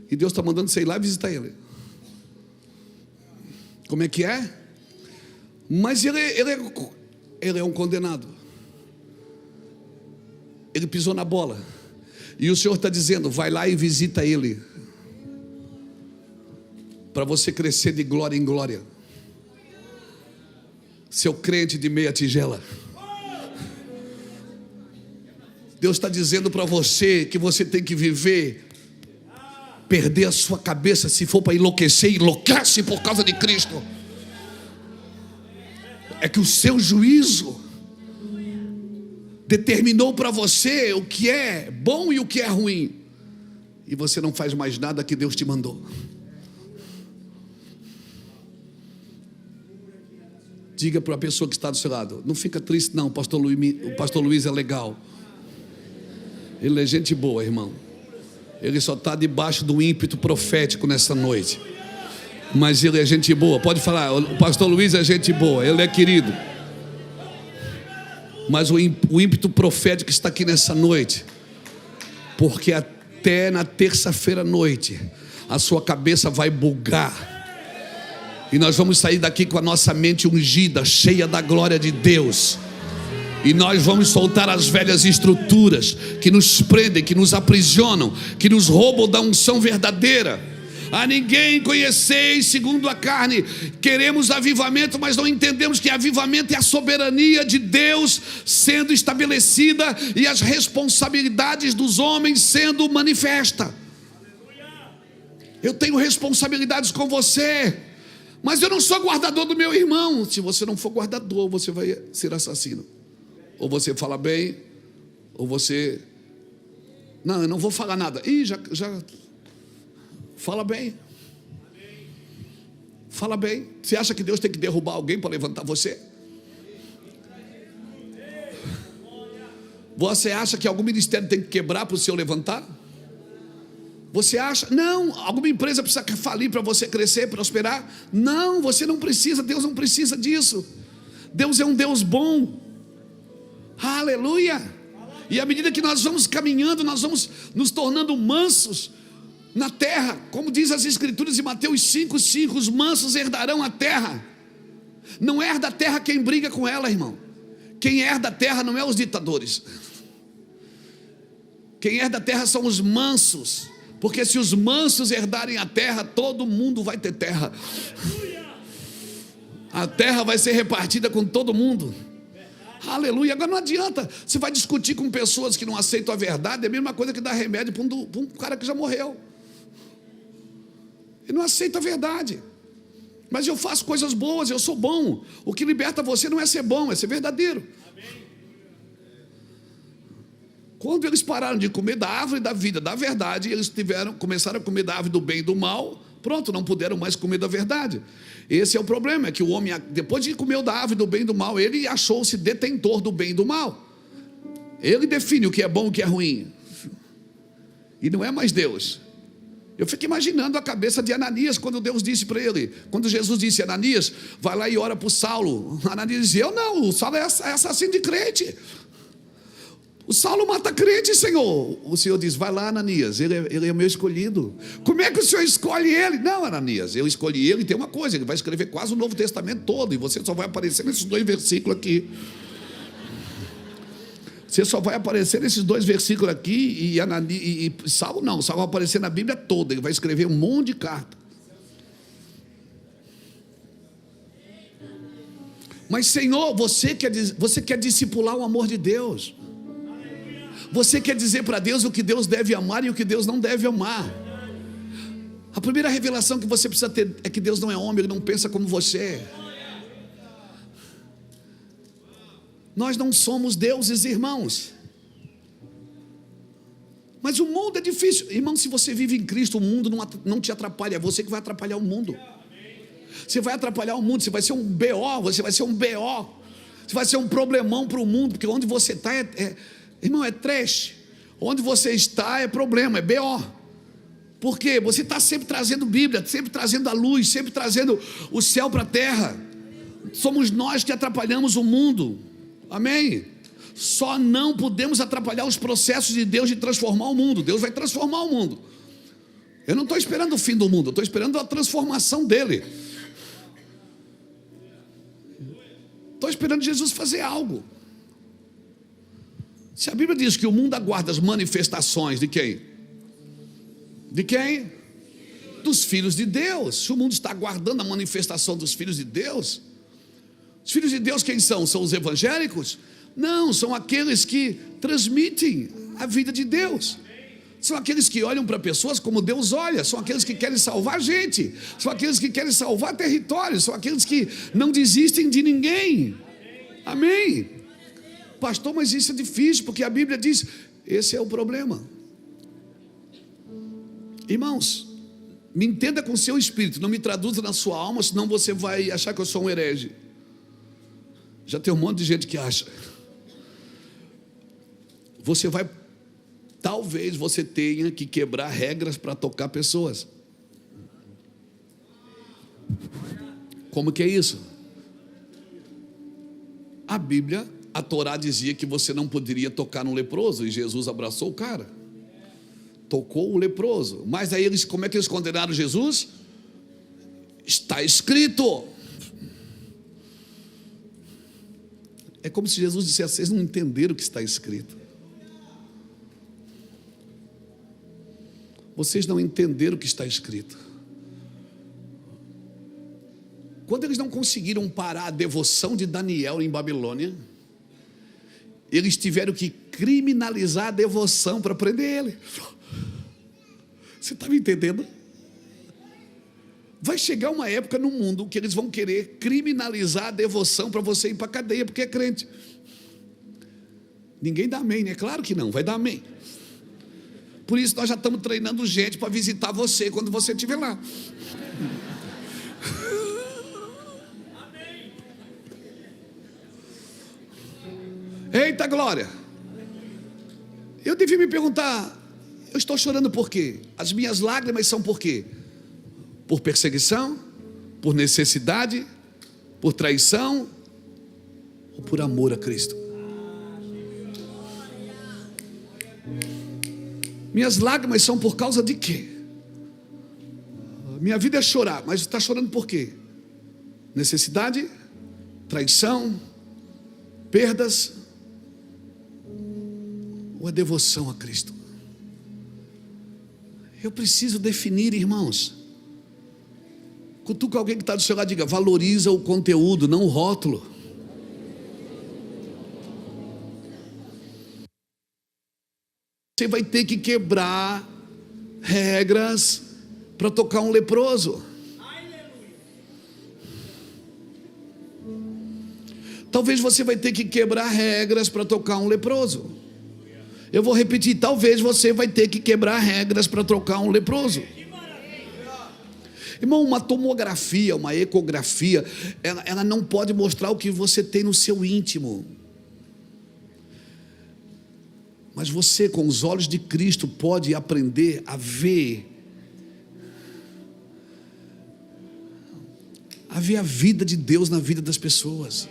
e Deus está mandando você ir lá visitar ele. Como é que é? Mas ele é um condenado. Ele pisou na bola. E o Senhor está dizendo: vai lá e visita ele, para você crescer de glória em glória. Seu crente de meia tigela, Deus está dizendo para você que você tem que viver, perder a sua cabeça. Se for para enlouquecer, enlouquece por causa de Cristo. É que o seu juízo determinou para você o que é bom e o que é ruim, e você não faz mais nada que Deus te mandou. Diga para a pessoa que está do seu lado: não fica triste não, o pastor Luiz é legal. Ele é gente boa, irmão. Ele só está debaixo do ímpeto profético nessa noite, mas ele é gente boa. Pode falar, o pastor Luiz é gente boa, ele é querido. Mas o ímpeto profético está aqui nessa noite, porque até na terça-feira à noite a sua cabeça vai bugar, e nós vamos sair daqui com a nossa mente ungida, cheia da glória de Deus. E nós vamos soltar as velhas estruturas que nos prendem, que nos aprisionam, que nos roubam da unção verdadeira. A ninguém conheceis segundo a carne. Queremos avivamento, mas não entendemos que avivamento é a soberania de Deus sendo estabelecida e as responsabilidades dos homens sendo manifesta. Eu tenho responsabilidades com você, mas eu não sou guardador do meu irmão. Se você não for guardador, você vai ser assassino. Ou você fala bem, ou você... Não, eu não vou falar nada. Ih, já... Fala bem. Fala bem. Você acha que Deus tem que derrubar alguém para levantar você? Você acha que algum ministério tem que quebrar para o seu levantar? Você acha? Não. Alguma empresa precisa falir para você crescer, prosperar? Não, você não precisa. Deus não precisa disso. Deus é um Deus bom. Aleluia. E à medida que nós vamos caminhando, nós vamos nos tornando mansos na terra, como diz as escrituras em Mateus 5:5, os mansos herdarão a terra. Não herda a terra quem briga com ela, irmão. Quem herda a terra não é os ditadores. Quem herda a terra são os mansos, porque se os mansos herdarem a terra, todo mundo vai ter terra. A terra vai ser repartida com todo mundo. Aleluia. Agora não adianta, você vai discutir com pessoas que não aceitam a verdade. É a mesma coisa que dar remédio para um cara que já morreu. Ele não aceita a verdade. Mas eu faço coisas boas, eu sou bom. O que liberta você não é ser bom, é ser verdadeiro. Quando eles pararam de comer da árvore da vida, da verdade, eles começaram a comer da árvore do bem e do mal. Pronto, não puderam mais comer da verdade. Esse é o problema, é que o homem, depois de comer da árvore do bem e do mal, ele achou-se detentor do bem e do mal. Ele define o que é bom e o que é ruim. E não é mais Deus. Eu fico imaginando a cabeça de Ananias, quando Deus disse para ele, quando Jesus disse: Ananias, vai lá e ora para o Saulo. Ananias dizia: eu não, o Saulo é assassino de crente. O Saulo mata crente, Senhor. O Senhor diz: vai lá, Ananias, ele é o meu escolhido. Como é que o Senhor escolhe ele? Não, Ananias, eu escolhi ele. Tem uma coisa, ele vai escrever quase o Novo Testamento todo, e você só vai aparecer nesses 2 versículos aqui. Você só vai aparecer nesses 2 versículos aqui. E Saulo não, Saulo vai aparecer na Bíblia toda. Ele vai escrever um monte de carta. Mas, Senhor, você quer discipular o amor de Deus. Você quer dizer para Deus o que Deus deve amar e o que Deus não deve amar. A primeira revelação que você precisa ter é que Deus não é homem, Ele não pensa como você. Nós não somos deuses, irmãos. Mas o mundo é difícil. Irmão, se você vive em Cristo, o mundo não te atrapalha. É você que vai atrapalhar o mundo. Você vai atrapalhar o mundo. Você vai ser um BO. Você vai ser um BO. Você vai ser um problemão para o mundo. Porque onde você está irmão, é trash. Onde você está é problema, é BO. Por quê? Você está sempre trazendo Bíblia, sempre trazendo a luz, sempre trazendo o céu para a terra. Somos nós que atrapalhamos o mundo. Amém? Só não podemos atrapalhar os processos de Deus de transformar o mundo. Deus vai transformar o mundo. Eu não estou esperando o fim do mundo, eu estou esperando a transformação dele. Estou esperando Jesus fazer algo. Se a Bíblia diz que o mundo aguarda as manifestações de quem? De quem? Dos filhos de Deus. Se o mundo está aguardando a manifestação dos filhos de Deus, os filhos de Deus quem são? São os evangélicos? Não, são aqueles que transmitem a vida de Deus. São aqueles que olham para pessoas como Deus olha. São aqueles que querem salvar gente. São aqueles que querem salvar territórios. São aqueles que não desistem de ninguém. Amém? Pastor, mas isso é difícil, porque a Bíblia diz, esse é o problema. Irmãos, me entenda com o seu espírito, não me traduza na sua alma, senão você vai achar que eu sou um herege. Já tem um monte de gente que acha. Talvez você tenha que quebrar regras para tocar pessoas. Como que é isso? A Bíblia, a Torá dizia que você não poderia tocar no leproso, e Jesus abraçou o cara, tocou o leproso. Mas aí como é que eles condenaram Jesus? Está escrito. É como se Jesus dissesse, vocês não entenderam o que está escrito. Vocês não entenderam o que está escrito. Quando eles não conseguiram parar a devoção de Daniel em Babilônia, eles tiveram que criminalizar a devoção para prender ele. Você está me entendendo? Vai chegar uma época no mundo que eles vão querer criminalizar a devoção para você ir para a cadeia porque é crente. Ninguém dá amém, né? Claro que não, vai dar amém. Por isso nós já estamos treinando gente para visitar você quando você estiver lá. Eita glória! Eu devia me perguntar, eu estou chorando por quê? As minhas lágrimas são por quê? Por perseguição? Por necessidade? Por traição? Ou por amor a Cristo? Minhas lágrimas são por causa de quê? Minha vida é chorar, mas está chorando por quê? Necessidade? Traição? Perdas? Ou a devoção a Cristo? Eu preciso definir, irmãos. Cutuca alguém que está do seu lado e diga, valoriza o conteúdo, não o rótulo. Você vai ter que quebrar regras para tocar um leproso. Talvez você vai ter que quebrar regras para tocar um leproso. Eu vou repetir, talvez você vai ter que quebrar regras para tocar um leproso. Irmão, uma tomografia, uma ecografia, ela não pode mostrar o que você tem no seu íntimo. Mas você, com os olhos de Cristo, pode aprender a ver a vida de Deus na vida das pessoas.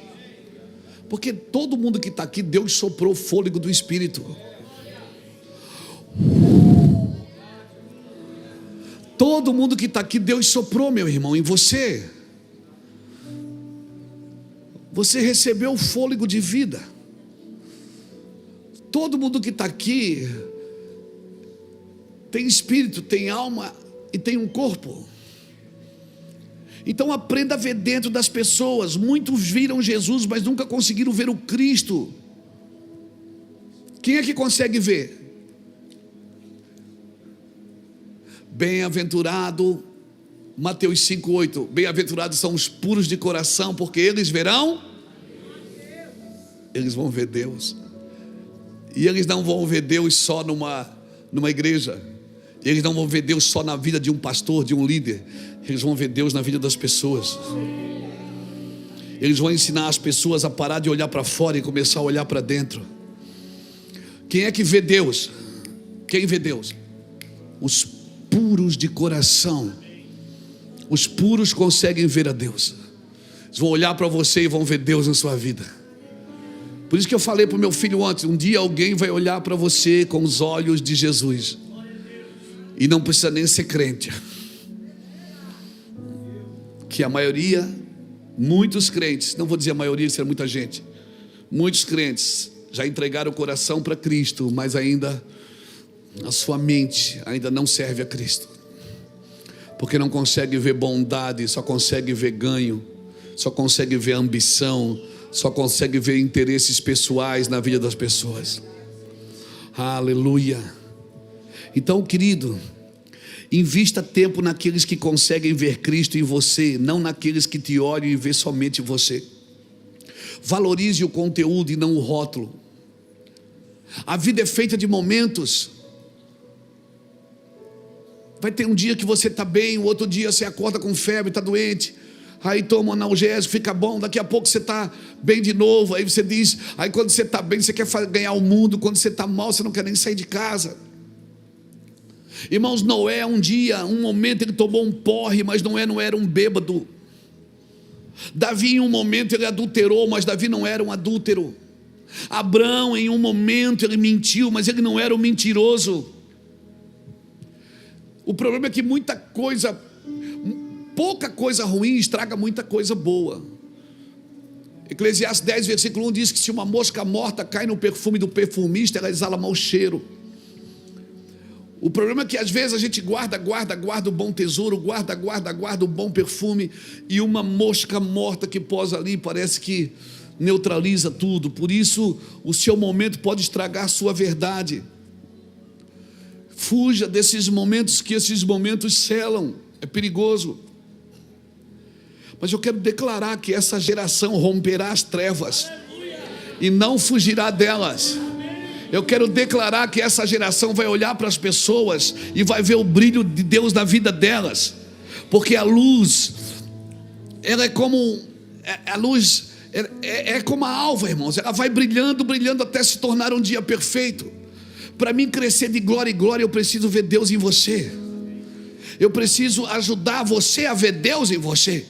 Porque todo mundo que está aqui, Deus soprou o fôlego do Espírito. Todo mundo que está aqui, Deus soprou, meu irmão, em você. Você recebeu o fôlego de vida. Todo mundo que está aqui tem espírito, tem alma e tem um corpo. Então aprenda a ver dentro das pessoas. Muitos viram Jesus, mas nunca conseguiram ver o Cristo. Quem é que consegue ver? Bem-aventurado, Mateus 5,8. Bem-aventurados são os puros de coração, porque eles verão. Eles vão ver Deus. E eles não vão ver Deus só numa igreja. Eles não vão ver Deus só na vida de um pastor, de um líder. Eles vão ver Deus na vida das pessoas. Eles vão ensinar as pessoas a parar de olhar para fora e começar a olhar para dentro. Quem é que vê Deus? Quem vê Deus? Os puros de coração. Os puros conseguem ver a Deus. Eles vão olhar para você e vão ver Deus na sua vida. Por isso que eu falei para o meu filho ontem, um dia alguém vai olhar para você com os olhos de Jesus. E não precisa nem ser crente. Que a maioria, muitos crentes, não vou dizer a maioria, será muita gente, muitos crentes já entregaram o coração para Cristo, mas ainda a sua mente ainda não serve a Cristo, porque não consegue ver bondade, só consegue ver ganho, só consegue ver ambição, só consegue ver interesses pessoais na vida das pessoas. Aleluia. Então, querido, invista tempo naqueles que conseguem ver Cristo em você, não naqueles que te olham e vê somente você. Valorize o conteúdo e não o rótulo. A vida é feita de momentos. Vai ter um dia que você está bem, o outro dia você acorda com febre, está doente, aí toma um analgésico, fica bom, daqui a pouco você está bem de novo, aí você diz, aí quando você está bem, você quer ganhar o mundo, quando você está mal, você não quer nem sair de casa. Irmãos, Noé um dia, um momento ele tomou um porre, mas não era um bêbado. Davi em um momento ele adulterou, mas Davi não era um adúltero. Abraão em um momento ele mentiu, mas ele não era um mentiroso. O problema é que pouca coisa ruim estraga muita coisa boa. Eclesiastes 10, versículo 1 diz que se uma mosca morta cai no perfume do perfumista, ela exala mau cheiro. O problema é que às vezes a gente guarda o bom tesouro, guarda o bom perfume, e uma mosca morta que posa ali parece que neutraliza tudo. Por isso o seu momento pode estragar a sua verdade. Fuja desses momentos, que esses momentos selam, é perigoso. Mas eu quero declarar que essa geração romperá as trevas e não fugirá delas. Eu quero declarar que essa geração vai olhar para as pessoas e vai ver o brilho de Deus na vida delas, porque a luz, ela é como a luz, é como a alva, irmãos. Ela vai brilhando até se tornar um dia perfeito. Para mim crescer de glória em glória, eu preciso ver Deus em você. Eu preciso ajudar você a ver Deus em você.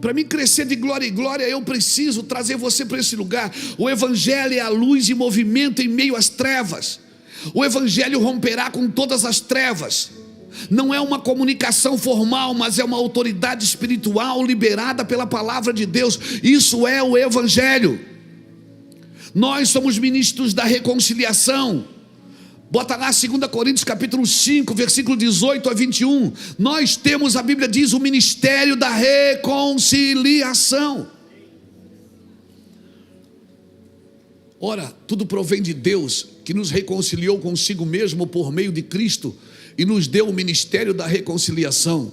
Para mim crescer de glória em glória, eu preciso trazer você para esse lugar. O Evangelho é a luz em movimento em meio às trevas. O Evangelho romperá com todas as trevas. Não é uma comunicação formal, mas é uma autoridade espiritual liberada pela palavra de Deus. Isso é o Evangelho. Nós somos ministros da reconciliação. Bota lá 2 Coríntios capítulo 5, versículo 18 a 21. Nós temos, a Bíblia diz, o ministério da reconciliação. Ora, tudo provém de Deus, que nos reconciliou consigo mesmo por meio de Cristo e nos deu o ministério da reconciliação.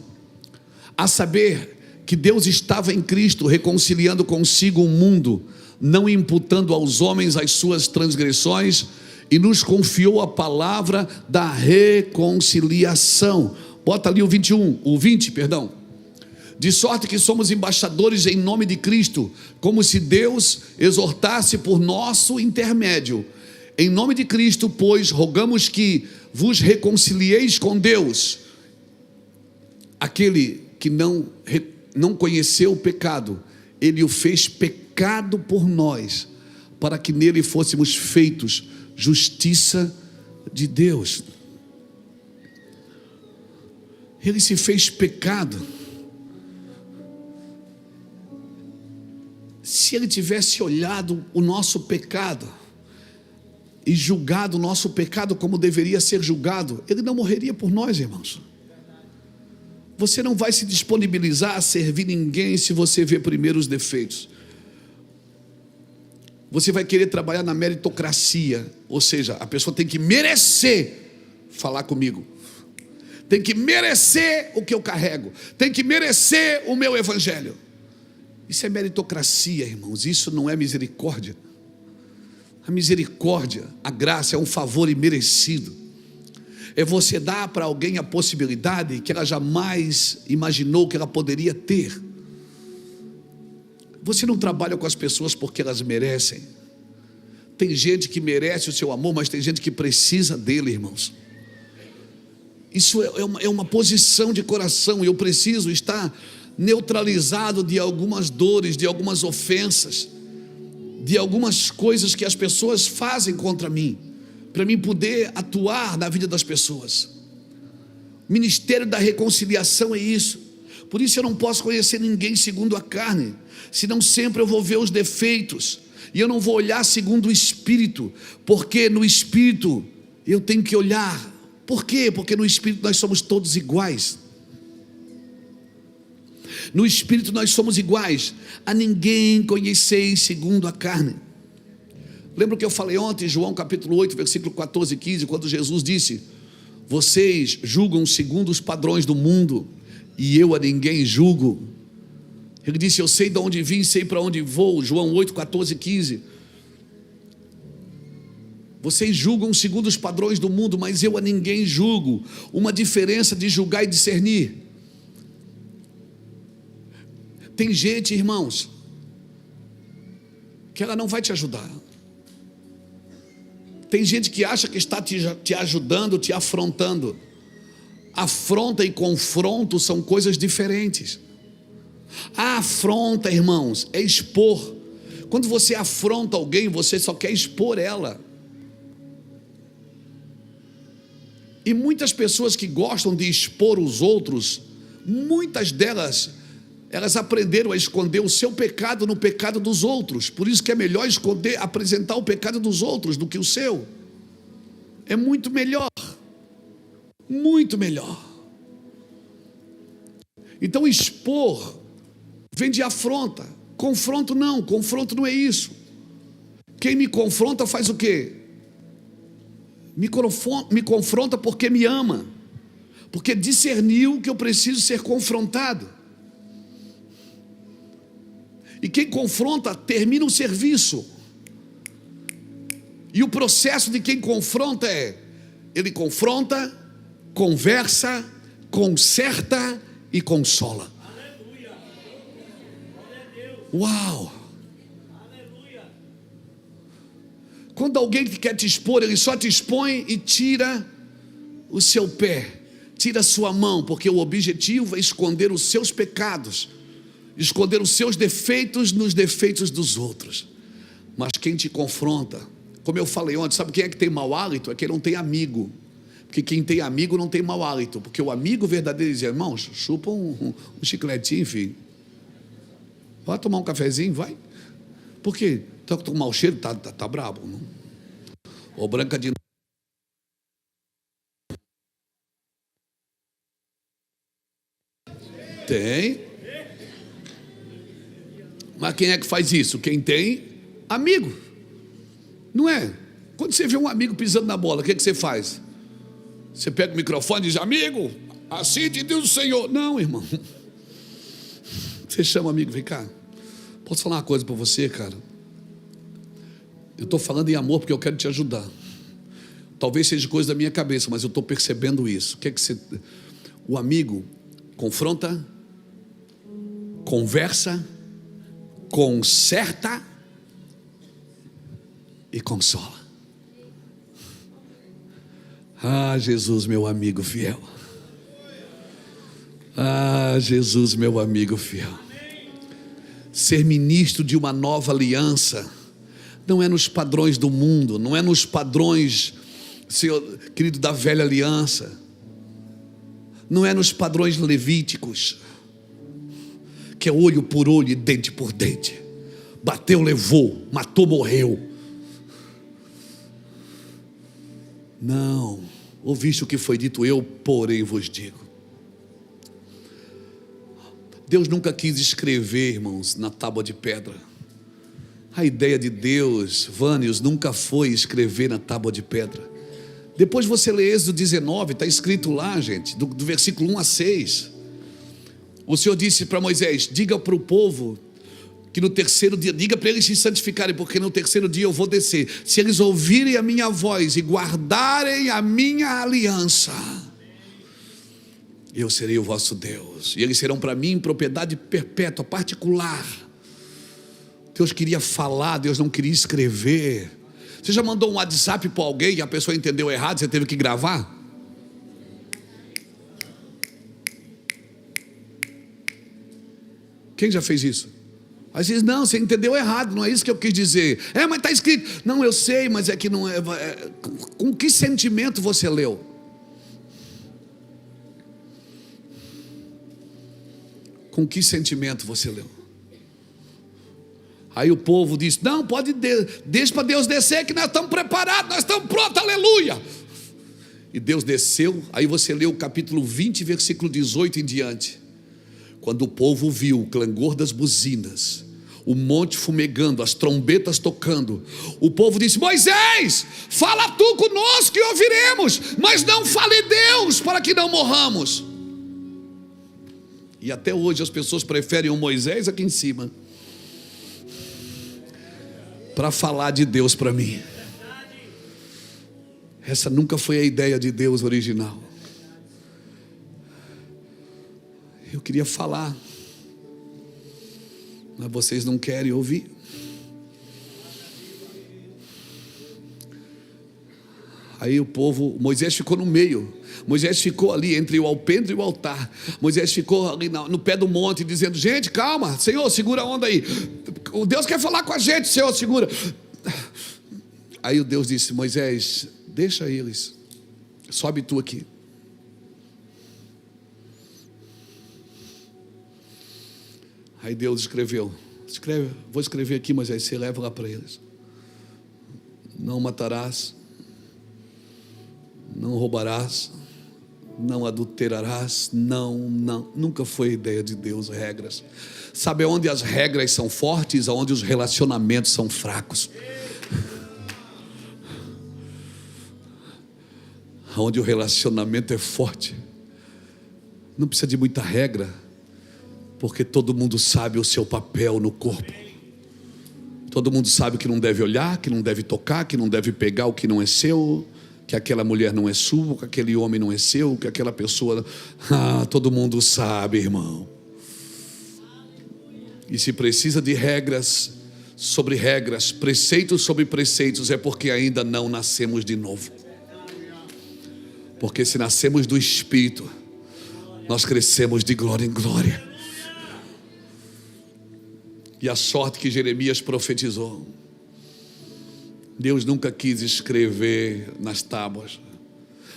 A saber, que Deus estava em Cristo reconciliando consigo o mundo, não imputando aos homens as suas transgressões, e nos confiou a palavra da reconciliação. Bota ali o 20, perdão. De sorte que somos embaixadores em nome de Cristo, como se Deus exortasse por nosso intermédio. Em nome de Cristo, pois, rogamos que vos reconcilieis com Deus. Aquele que não conheceu o pecado, Ele o fez pecado por nós, para que nele fôssemos feitos justiça de Deus. Ele se fez pecado. Se ele tivesse olhado o nosso pecado e julgado o nosso pecado como deveria ser julgado, ele não morreria por nós, irmãos. Você não vai se disponibilizar a servir ninguém se você vê primeiro os defeitos. Você vai querer trabalhar na meritocracia, ou seja, a pessoa tem que merecer falar comigo, tem que merecer o que eu carrego, tem que merecer o meu evangelho. Isso é meritocracia, irmãos, isso não é misericórdia. A misericórdia, a graça é um favor imerecido. É você dar para alguém a possibilidade que ela jamais imaginou que ela poderia ter. Você não trabalha com as pessoas porque elas merecem. Tem gente que merece o seu amor, mas tem gente que precisa dele, irmãos. Isso é uma posição de coração. Eu preciso estar neutralizado de algumas dores, de algumas ofensas, de algumas coisas que as pessoas fazem contra mim, para mim poder atuar na vida das pessoas. O ministério da reconciliação é isso. Por isso eu não posso conhecer ninguém segundo a carne, senão sempre eu vou ver os defeitos, E eu não vou olhar segundo o Espírito, porque no Espírito eu tenho que olhar. Por quê? Porque no Espírito nós somos todos iguais. No Espírito nós somos iguais. A ninguém conheceis segundo a carne. Lembra o que eu falei ontem, João capítulo 8, versículo 14 e 15, quando Jesus disse: vocês julgam segundo os padrões do mundo, e eu a ninguém julgo. Ele disse: eu sei de onde vim, sei para onde vou. João 8, 14 e 15. Vocês julgam segundo os padrões do mundo, mas eu a ninguém julgo. Uma diferença de julgar e discernir. Tem gente, irmãos, que ela não vai te ajudar. Tem gente que acha que está te ajudando, te afrontando. Afronta e confronto são coisas diferentes. A afronta, irmãos, é expor. Quando você afronta alguém, você só quer expor ela. E muitas pessoas que gostam de expor os outros, muitas delas, elas aprenderam a esconder o seu pecado no pecado dos outros. Por isso que é melhor esconder, apresentar o pecado dos outros do que o seu. É muito melhor. Muito melhor. Então expor vem de afronta. Confronto não é isso. Quem me confronta faz o quê? Me confronta porque me ama. Porque discerniu que eu preciso ser confrontado. E quem confronta termina o serviço. E o processo de quem confronta é: ele confronta, conversa, conserta e consola. Uau! Quando alguém que quer te expor, ele só te expõe e tira o seu pé, tira a sua mão, porque o objetivo é esconder os seus pecados, esconder os seus defeitos nos defeitos dos outros. Mas quem te confronta, como eu falei ontem, sabe quem é que tem mau hálito? É quem não tem amigo. Porque quem tem amigo não tem mau hálito. Porque o amigo verdadeiro diz: irmãos, chupa um chicletinho, filho. Vai tomar um cafezinho, vai. Por quê? Tá com mau cheiro? Tá brabo, não? Ô, Branca de... Tem. Mas quem é que faz isso? Quem tem amigo. Não é? Quando você vê um amigo pisando na bola, o que você faz? Você pega o microfone e diz: amigo, assim te diz o Senhor. Não, irmão. Você chama o amigo: vem cá, posso falar uma coisa para você, cara? Eu estou falando em amor porque eu quero te ajudar. Talvez seja coisa da minha cabeça, mas eu estou percebendo isso. O que é que você... O amigo confronta, conversa, conserta e consola. Ah, Jesus, meu amigo fiel. Ah, Jesus, meu amigo fiel. Ser ministro de uma nova aliança não é nos padrões do mundo, não é nos padrões, Senhor querido, da velha aliança, não é nos padrões levíticos, que é olho por olho e dente por dente. Bateu, levou, matou, morreu. Não, ouviste o que foi dito, eu porém vos digo. Deus nunca quis escrever, irmãos, na tábua de pedra. A ideia de Deus, Vânios, nunca foi escrever na tábua de pedra. Depois você lê Êxodo 19, está escrito lá, gente, do versículo 1 a 6. O Senhor disse para Moisés: diga para o povo que no terceiro dia, diga para eles se santificarem, porque no terceiro dia eu vou descer. Se eles ouvirem a minha voz e guardarem a minha aliança, eu serei o vosso Deus, e eles serão para mim propriedade perpétua, particular. Deus queria falar, Deus não queria escrever. Você já mandou um WhatsApp para alguém e a pessoa entendeu errado, você teve que gravar? Quem já fez isso? Aí você diz: não, você entendeu errado, não é isso que eu quis dizer. É, mas está escrito. Não, eu sei, mas é que não é. Com que sentimento você leu? Com que sentimento você leu? Aí o povo disse: não, pode, deixa para Deus descer, que nós estamos preparados, nós estamos prontos, aleluia. E Deus desceu. Aí você lê o capítulo 20, versículo 18 em diante. Quando o povo viu o clangor das buzinas, o monte fumegando, as trombetas tocando, o povo disse: Moisés, fala tu conosco e ouviremos, mas não fale Deus, para que não morramos. E até hoje as pessoas preferem o Moisés aqui em cima para falar de Deus para mim. Essa nunca foi a ideia de Deus original. Eu queria falar, mas vocês não querem ouvir. Aí o povo, Moisés ficou no meio. Moisés ficou ali entre o alpendre e o altar. Moisés ficou ali no pé do monte, dizendo: gente, calma, Senhor, segura a onda aí. O Deus quer falar com a gente, Senhor, segura. Aí o Deus disse: Moisés, deixa eles, sobe tu aqui. Aí Deus escreveu: vou escrever aqui, Moisés, você leva lá para eles. Não matarás, não roubarás, não adulterarás, nunca foi a ideia de Deus, regras. Sabe onde as regras são fortes? Onde os relacionamentos são fracos. Onde o relacionamento é forte, não precisa de muita regra, porque todo mundo sabe o seu papel no corpo. Todo mundo sabe que não deve olhar, que não deve tocar, que não deve pegar o que não é seu, que aquela mulher não é sua, que aquele homem não é seu, que aquela pessoa... todo mundo sabe, irmão. E se precisa de regras sobre regras, preceitos sobre preceitos, é porque ainda não nascemos de novo. Porque se nascemos do Espírito, nós crescemos de glória em glória. E a sorte que Jeremias profetizou, Deus nunca quis escrever nas tábuas: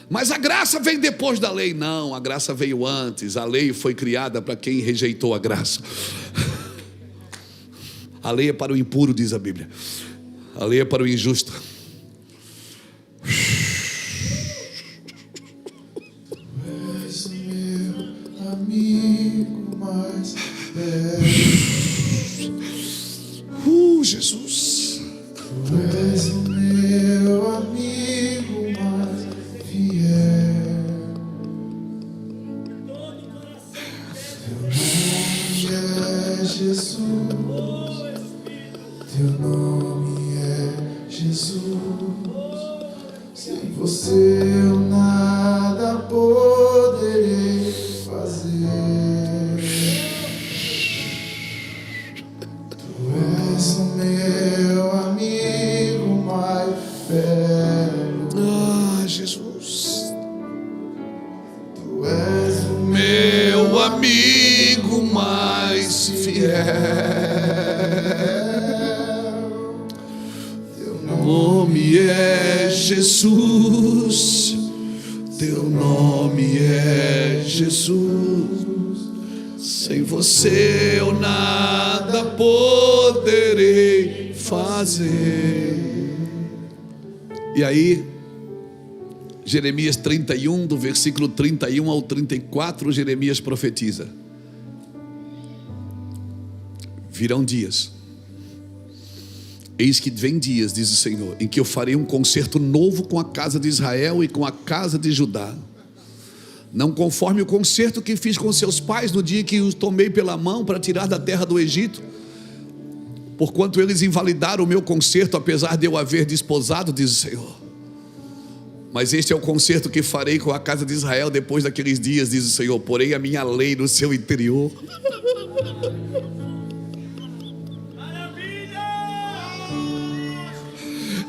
mas a graça vem depois da lei. Não, a graça veio antes. A lei foi criada para quem rejeitou a graça. A lei é para o impuro, diz a Bíblia. A lei é para o injusto. És meu amigo mais velho. Jesus. Tu és o meu amigo mais fiel. Teu nome é Jesus. Teu nome é Jesus. Sem você eu nada poderei fazer. Tu és o meu amigo mais velho. Jesus. Tu és o Meu amigo mais fiel. teu Nome é Jesus. Teu nome é Jesus. Sem você eu nada poderei fazer. E aí, Jeremias 31, do versículo 31 ao 34, Jeremias profetiza: virão dias, eis que vem dias, diz o Senhor, em que eu farei um concerto novo com a casa de Israel e com a casa de Judá, não conforme o concerto que fiz com seus pais no dia que os tomei pela mão para tirar da terra do Egito, porquanto eles invalidaram o meu concerto, apesar de eu haver desposado, diz o Senhor. Mas este é o concerto que farei com a casa de Israel depois daqueles dias, diz o Senhor: porém a minha lei no seu interior.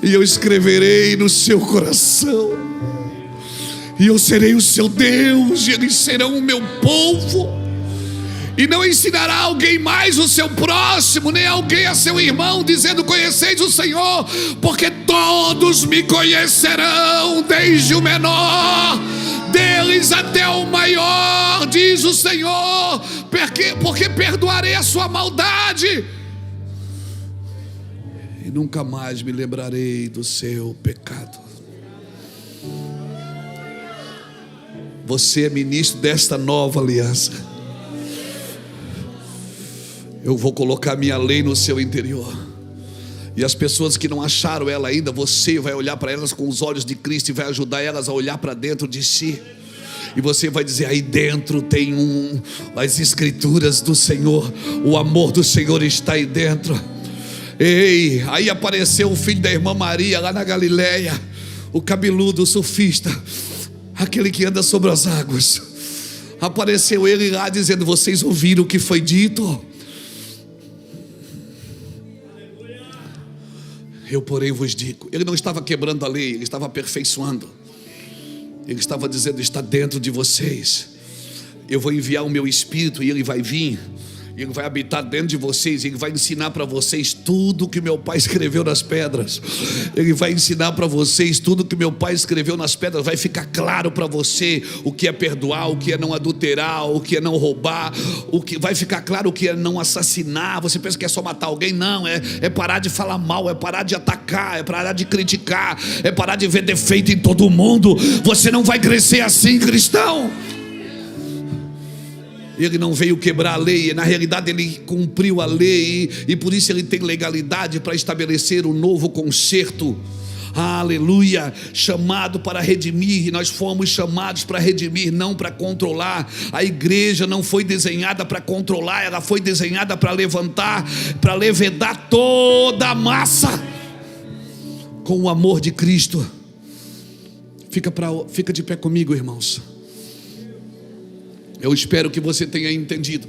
E eu escreverei no seu coração, e eu serei o seu Deus, e eles serão o meu povo. E não ensinará alguém mais o seu próximo, nem alguém a seu irmão, dizendo: conheceis o Senhor, porque todos me conhecerão, desde o menor deles até o maior, diz o Senhor, porque perdoarei a sua maldade. nunca mais me lembrarei do seu pecado. Você é ministro desta nova aliança. Eu vou colocar minha lei no seu interior. E as pessoas que não acharam ela ainda, você vai olhar para elas com os olhos de Cristo e vai ajudar elas a olhar para dentro de si. E você vai dizer: aí dentro tem as escrituras do Senhor, o amor do Senhor está aí dentro. Ei, aí apareceu o filho da irmã Maria lá na Galileia, o cabeludo, o surfista, aquele que anda sobre as águas. Apareceu ele lá dizendo: vocês ouviram o que foi dito? Eu, porém, vos digo. Ele não estava quebrando a lei, ele estava aperfeiçoando. Ele estava dizendo: está dentro de vocês. Eu vou enviar o meu Espírito e ele vai vir. Ele vai habitar dentro de vocês. Ele vai ensinar para vocês tudo que meu pai escreveu nas pedras. Ele vai ensinar para vocês tudo que meu pai escreveu nas pedras. Vai ficar claro para você o que é perdoar, o que é não adulterar, o que é não roubar, vai ficar claro o que é não assassinar. Você pensa que é só matar alguém? Não, é parar de falar mal, é parar de atacar, é parar de criticar, é parar de ver defeito em todo mundo. Você não vai crescer assim, cristão. Ele não veio quebrar a lei, na realidade ele cumpriu a lei, e por isso ele tem legalidade para estabelecer um novo concerto. Aleluia, chamado para redimir. E nós fomos chamados para redimir, não para controlar. A igreja não foi desenhada para controlar, ela foi desenhada para levantar, para levedar toda a massa com o amor de Cristo. Fica de pé comigo, irmãos. Eu espero que você tenha entendido.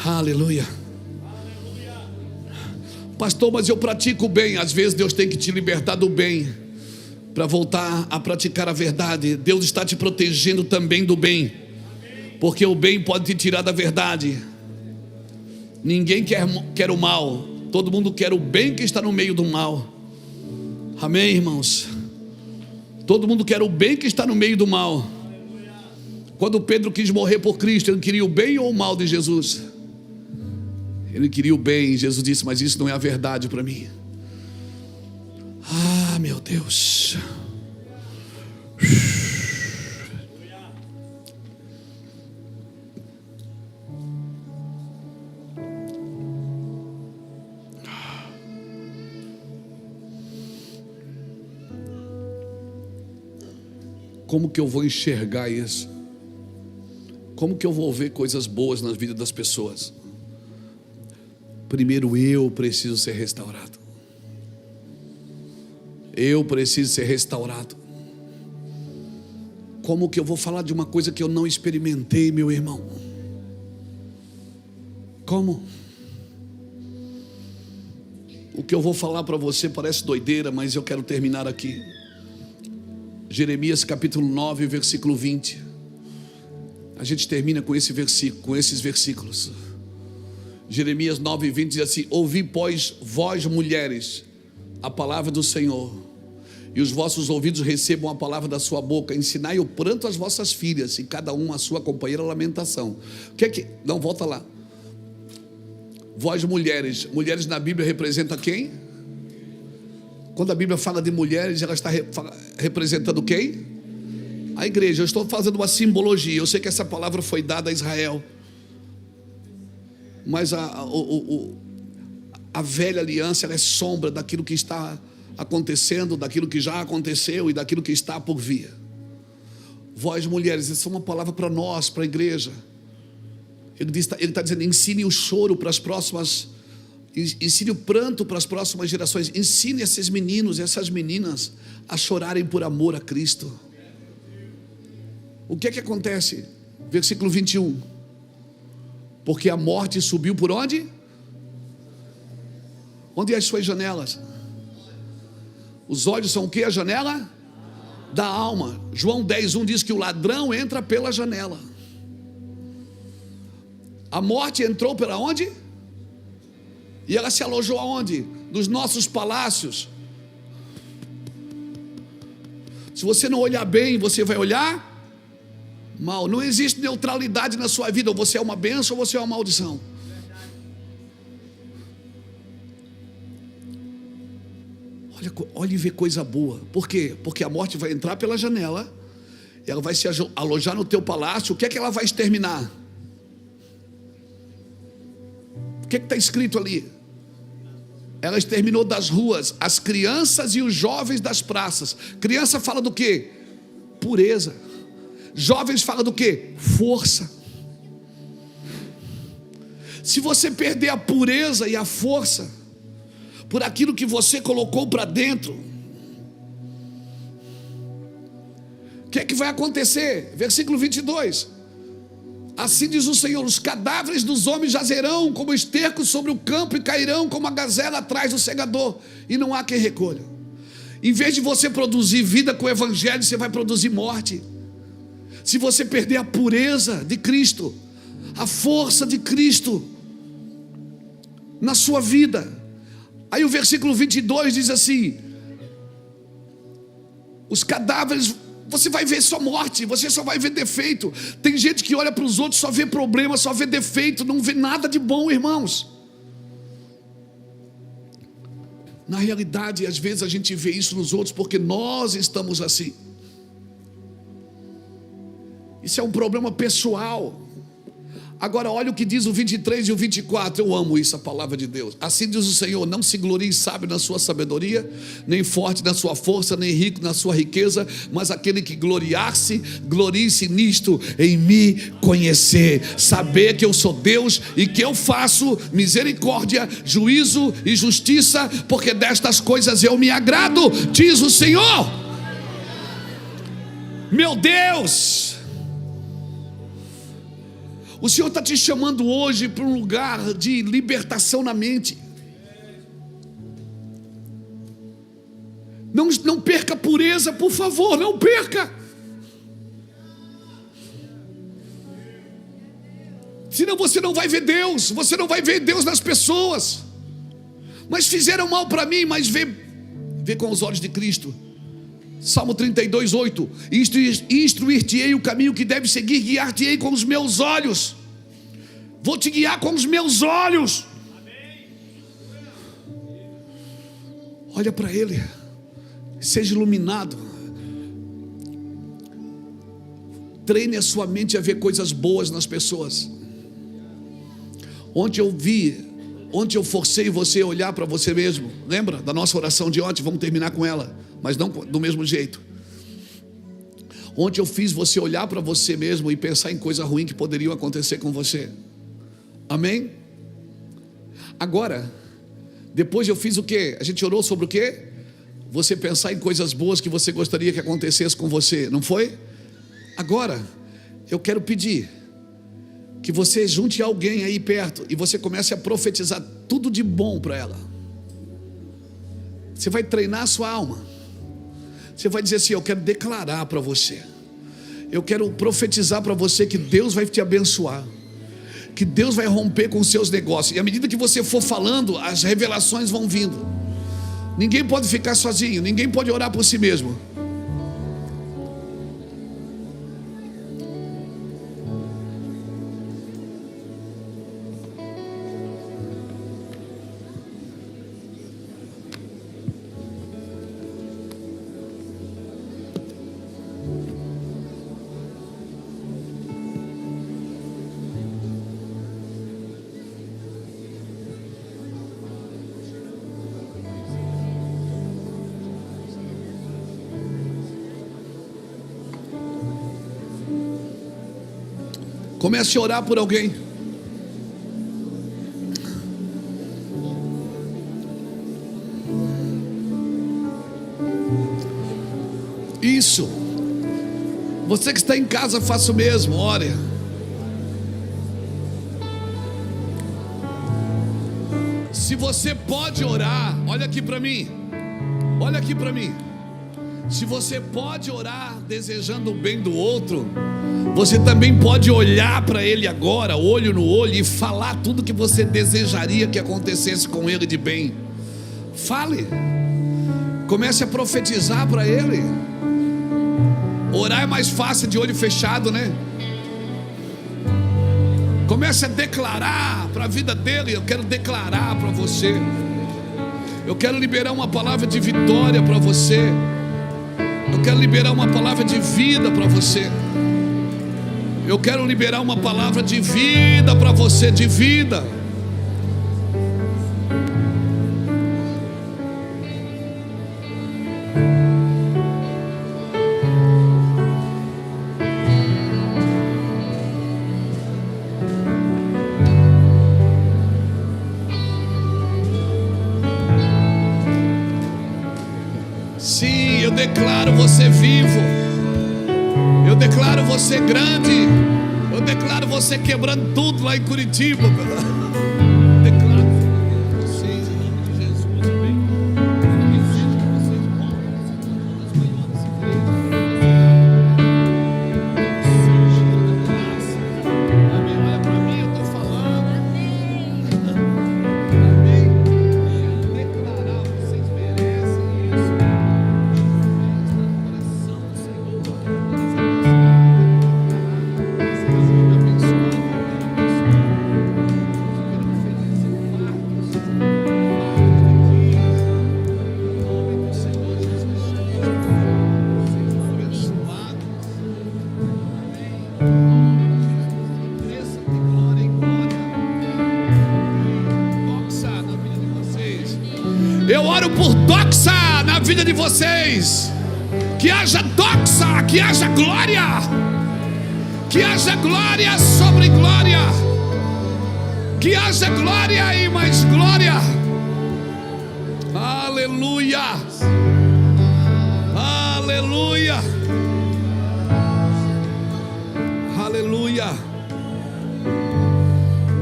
Aleluia. Pastor, mas eu pratico o bem. Às vezes Deus tem que te libertar do bem para voltar a praticar a verdade. Deus está te protegendo também do bem, porque o bem pode te tirar da verdade. Ninguém quer o mal, todo mundo quer o bem que está no meio do mal. Amém, irmãos? Todo mundo quer o bem que está no meio do mal. Quando Pedro quis morrer por Cristo, ele queria o bem ou o mal de Jesus? Ele queria o bem. Jesus disse: mas isso não é a verdade para mim. Ah, meu Deus. Como que eu vou enxergar isso? Como que eu vou ver coisas boas na vida das pessoas? Primeiro eu preciso ser restaurado. Eu preciso ser restaurado. Como que eu vou falar de uma coisa que eu não experimentei, meu irmão? Como? O que eu vou falar para você parece doideira, mas eu quero terminar aqui. Jeremias capítulo 9, versículo 20. A gente termina com esse versículo, com esses versículos. Jeremias 9, 20 diz assim: ouvi, pois, vós mulheres, a palavra do Senhor, e os vossos ouvidos recebam a palavra da sua boca. Ensinai o pranto às vossas filhas, e cada uma a sua companheira a lamentação. O que é que... Não, volta lá. Vós mulheres. Mulheres na Bíblia representa quem? Quando a Bíblia fala de mulheres, ela está representando quem? A igreja. Eu estou fazendo uma simbologia. Eu sei que essa palavra foi dada a Israel, mas a velha aliança, ela é sombra daquilo que está acontecendo, daquilo que já aconteceu e daquilo que está por vir. Vós mulheres, essa é uma palavra para nós, para a igreja. Ele está dizendo: ensine o choro para as próximas, ensine o pranto para as próximas gerações. Ensine esses meninos e essas meninas a chorarem por amor a Cristo. O que é que acontece? Versículo 21. Porque a morte subiu por onde? Onde é as suas janelas? Os olhos são o que? A janela da alma. João 10:1 diz que o ladrão entra pela janela. A morte entrou pela onde? E ela se alojou aonde? Nos nossos palácios. Se você não olhar bem, você vai olhar mal. Não existe neutralidade na sua vida. Ou você é uma bênção ou você é uma maldição. Olha e vê coisa boa. Por quê? Porque a morte vai entrar pela janela, ela vai se alojar no teu palácio. O que é que ela vai exterminar? O que está escrito ali? Ela exterminou das ruas as crianças e os jovens das praças. Criança fala do quê? Pureza. Jovens fala do quê? Força. Se você perder a pureza e a força por aquilo que você colocou para dentro, o que é que vai acontecer? Versículo 22. Assim diz o Senhor: os cadáveres dos homens jazerão como esterco sobre o campo e cairão como a gazela atrás do segador, e não há quem recolha. Em vez de você produzir vida com o evangelho, você vai produzir morte. Se você perder a pureza de Cristo, a força de Cristo na sua vida. Aí o versículo 22 diz assim: os cadáveres, você vai ver só morte, você só vai ver defeito. Tem gente que olha para os outros, só vê problema, só vê defeito, não vê nada de bom, irmãos. Na realidade, às vezes a gente vê isso nos outros porque nós estamos assim. Isso é um problema pessoal. Agora olha o que diz o 23 e o 24. Eu amo isso, a palavra de Deus. Assim diz o Senhor: não se glorie sábio na sua sabedoria, nem forte na sua força, nem rico na sua riqueza, mas aquele que gloriar-se, glorie-se nisto, em me conhecer, saber que eu sou Deus e que eu faço misericórdia, juízo e justiça, porque destas coisas eu me agrado, diz o Senhor. Meu Deus, o Senhor está te chamando hoje para um lugar de libertação na mente. Não perca a pureza, por favor, não perca. Senão você não vai ver Deus, você não vai ver Deus nas pessoas. Mas fizeram mal para mim, mas vê com os olhos de Cristo. Salmo 32, 8. Instruir-te-ei o caminho que deve seguir, guiar-te-ei com os meus olhos. Vou te guiar com os meus olhos. Olha para Ele, seja iluminado. Treine a sua mente a ver coisas boas nas pessoas. Ontem eu forcei você a olhar para você mesmo. Lembra da nossa oração de ontem? Vamos terminar com ela, mas não do mesmo jeito. Ontem eu fiz você olhar para você mesmo e pensar em coisa ruim que poderiam acontecer com você. Amém? Agora, depois eu fiz o quê? A gente orou sobre o quê? Você pensar em coisas boas que você gostaria que acontecesse com você, não foi? Agora, eu quero pedir que você junte alguém aí perto e você comece a profetizar tudo de bom para ela. Você vai treinar a sua alma. Você vai dizer assim: eu quero declarar para você, eu quero profetizar para você que Deus vai te abençoar, que Deus vai romper com os seus negócios. E à medida que você for falando, as revelações vão vindo. Ninguém pode ficar sozinho, ninguém pode orar por si mesmo. Comece a orar por alguém. Isso. Você que está em casa, faça o mesmo, ore. Se você pode orar, olha aqui para mim. Olha aqui para mim. Se você pode orar desejando o bem do outro, você também pode olhar para ele agora, olho no olho, e falar tudo que você desejaria que acontecesse com ele de bem. Fale. Comece a profetizar para ele. Orar é mais fácil de olho fechado, né? Comece a declarar para a vida dele. Eu quero declarar para você Eu quero liberar uma palavra de vitória para você. Eu quero liberar uma palavra de vida para você. Eu quero liberar uma palavra de vida para você, de vida. Sim, eu declaro você vivo. Eu declaro você grande. Eu declaro você quebrando tudo lá em Curitiba. Declaro vocês em nome de Jesus. Amém. Que seja que vocês morram nas manhãs dessa igreja. Amém. Olha para mim, eu estou falando. Amém. Declarar, vocês merecem isso. Eu oro por doxa na vida de vocês. Que haja doxa, que haja glória. Que haja glória sobre glória. Que haja glória e mais glória. Aleluia. Aleluia. Aleluia.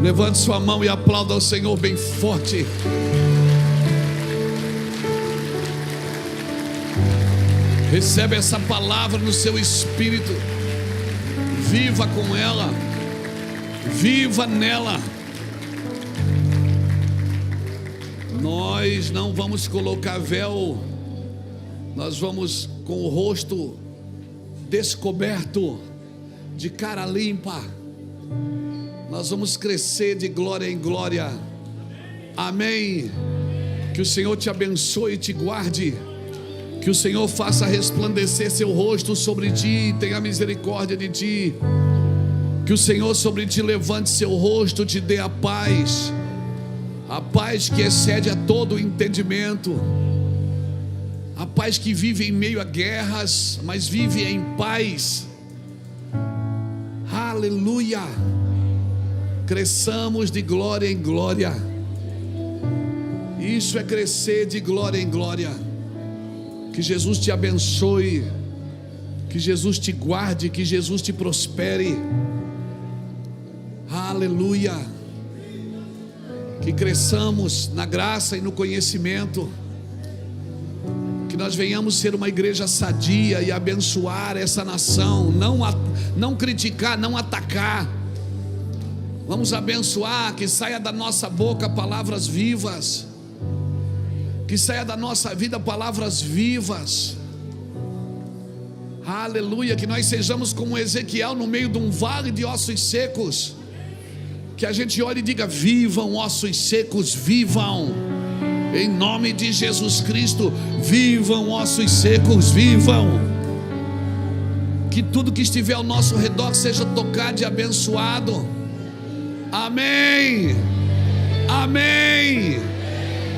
Levante sua mão e aplauda ao Senhor bem forte. Recebe essa palavra no seu espírito. Viva com ela. Viva nela. Nós não vamos colocar véu. Nós vamos com o rosto descoberto, de cara limpa. Nós vamos crescer de glória em glória. Amém. Que o Senhor te abençoe e te guarde. Que o Senhor faça resplandecer seu rosto sobre ti e tenha misericórdia de ti. Que o Senhor sobre ti levante seu rosto, te dê a paz que excede a todo o entendimento, a paz que vive em meio a guerras, mas vive em paz. Aleluia. Cresçamos de glória em glória. Isso é crescer de glória em glória. Que Jesus te abençoe, que Jesus te guarde, que Jesus te prospere. Aleluia. Que cresçamos na graça e no conhecimento. Que nós venhamos ser uma igreja sadia e abençoar essa nação. Não criticar, não atacar. Vamos abençoar, que saia da nossa boca palavras vivas. Que saia da nossa vida palavras vivas. Aleluia. Que nós sejamos como Ezequiel no meio de um vale de ossos secos. Que a gente olhe e diga: vivam ossos secos, vivam. Em nome de Jesus Cristo, vivam ossos secos, vivam. Que tudo que estiver ao nosso redor seja tocado e abençoado. Amém. Amém.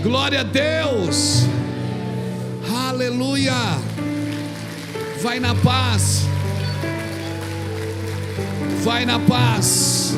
Glória a Deus. Aleluia. Vai na paz. Vai na paz.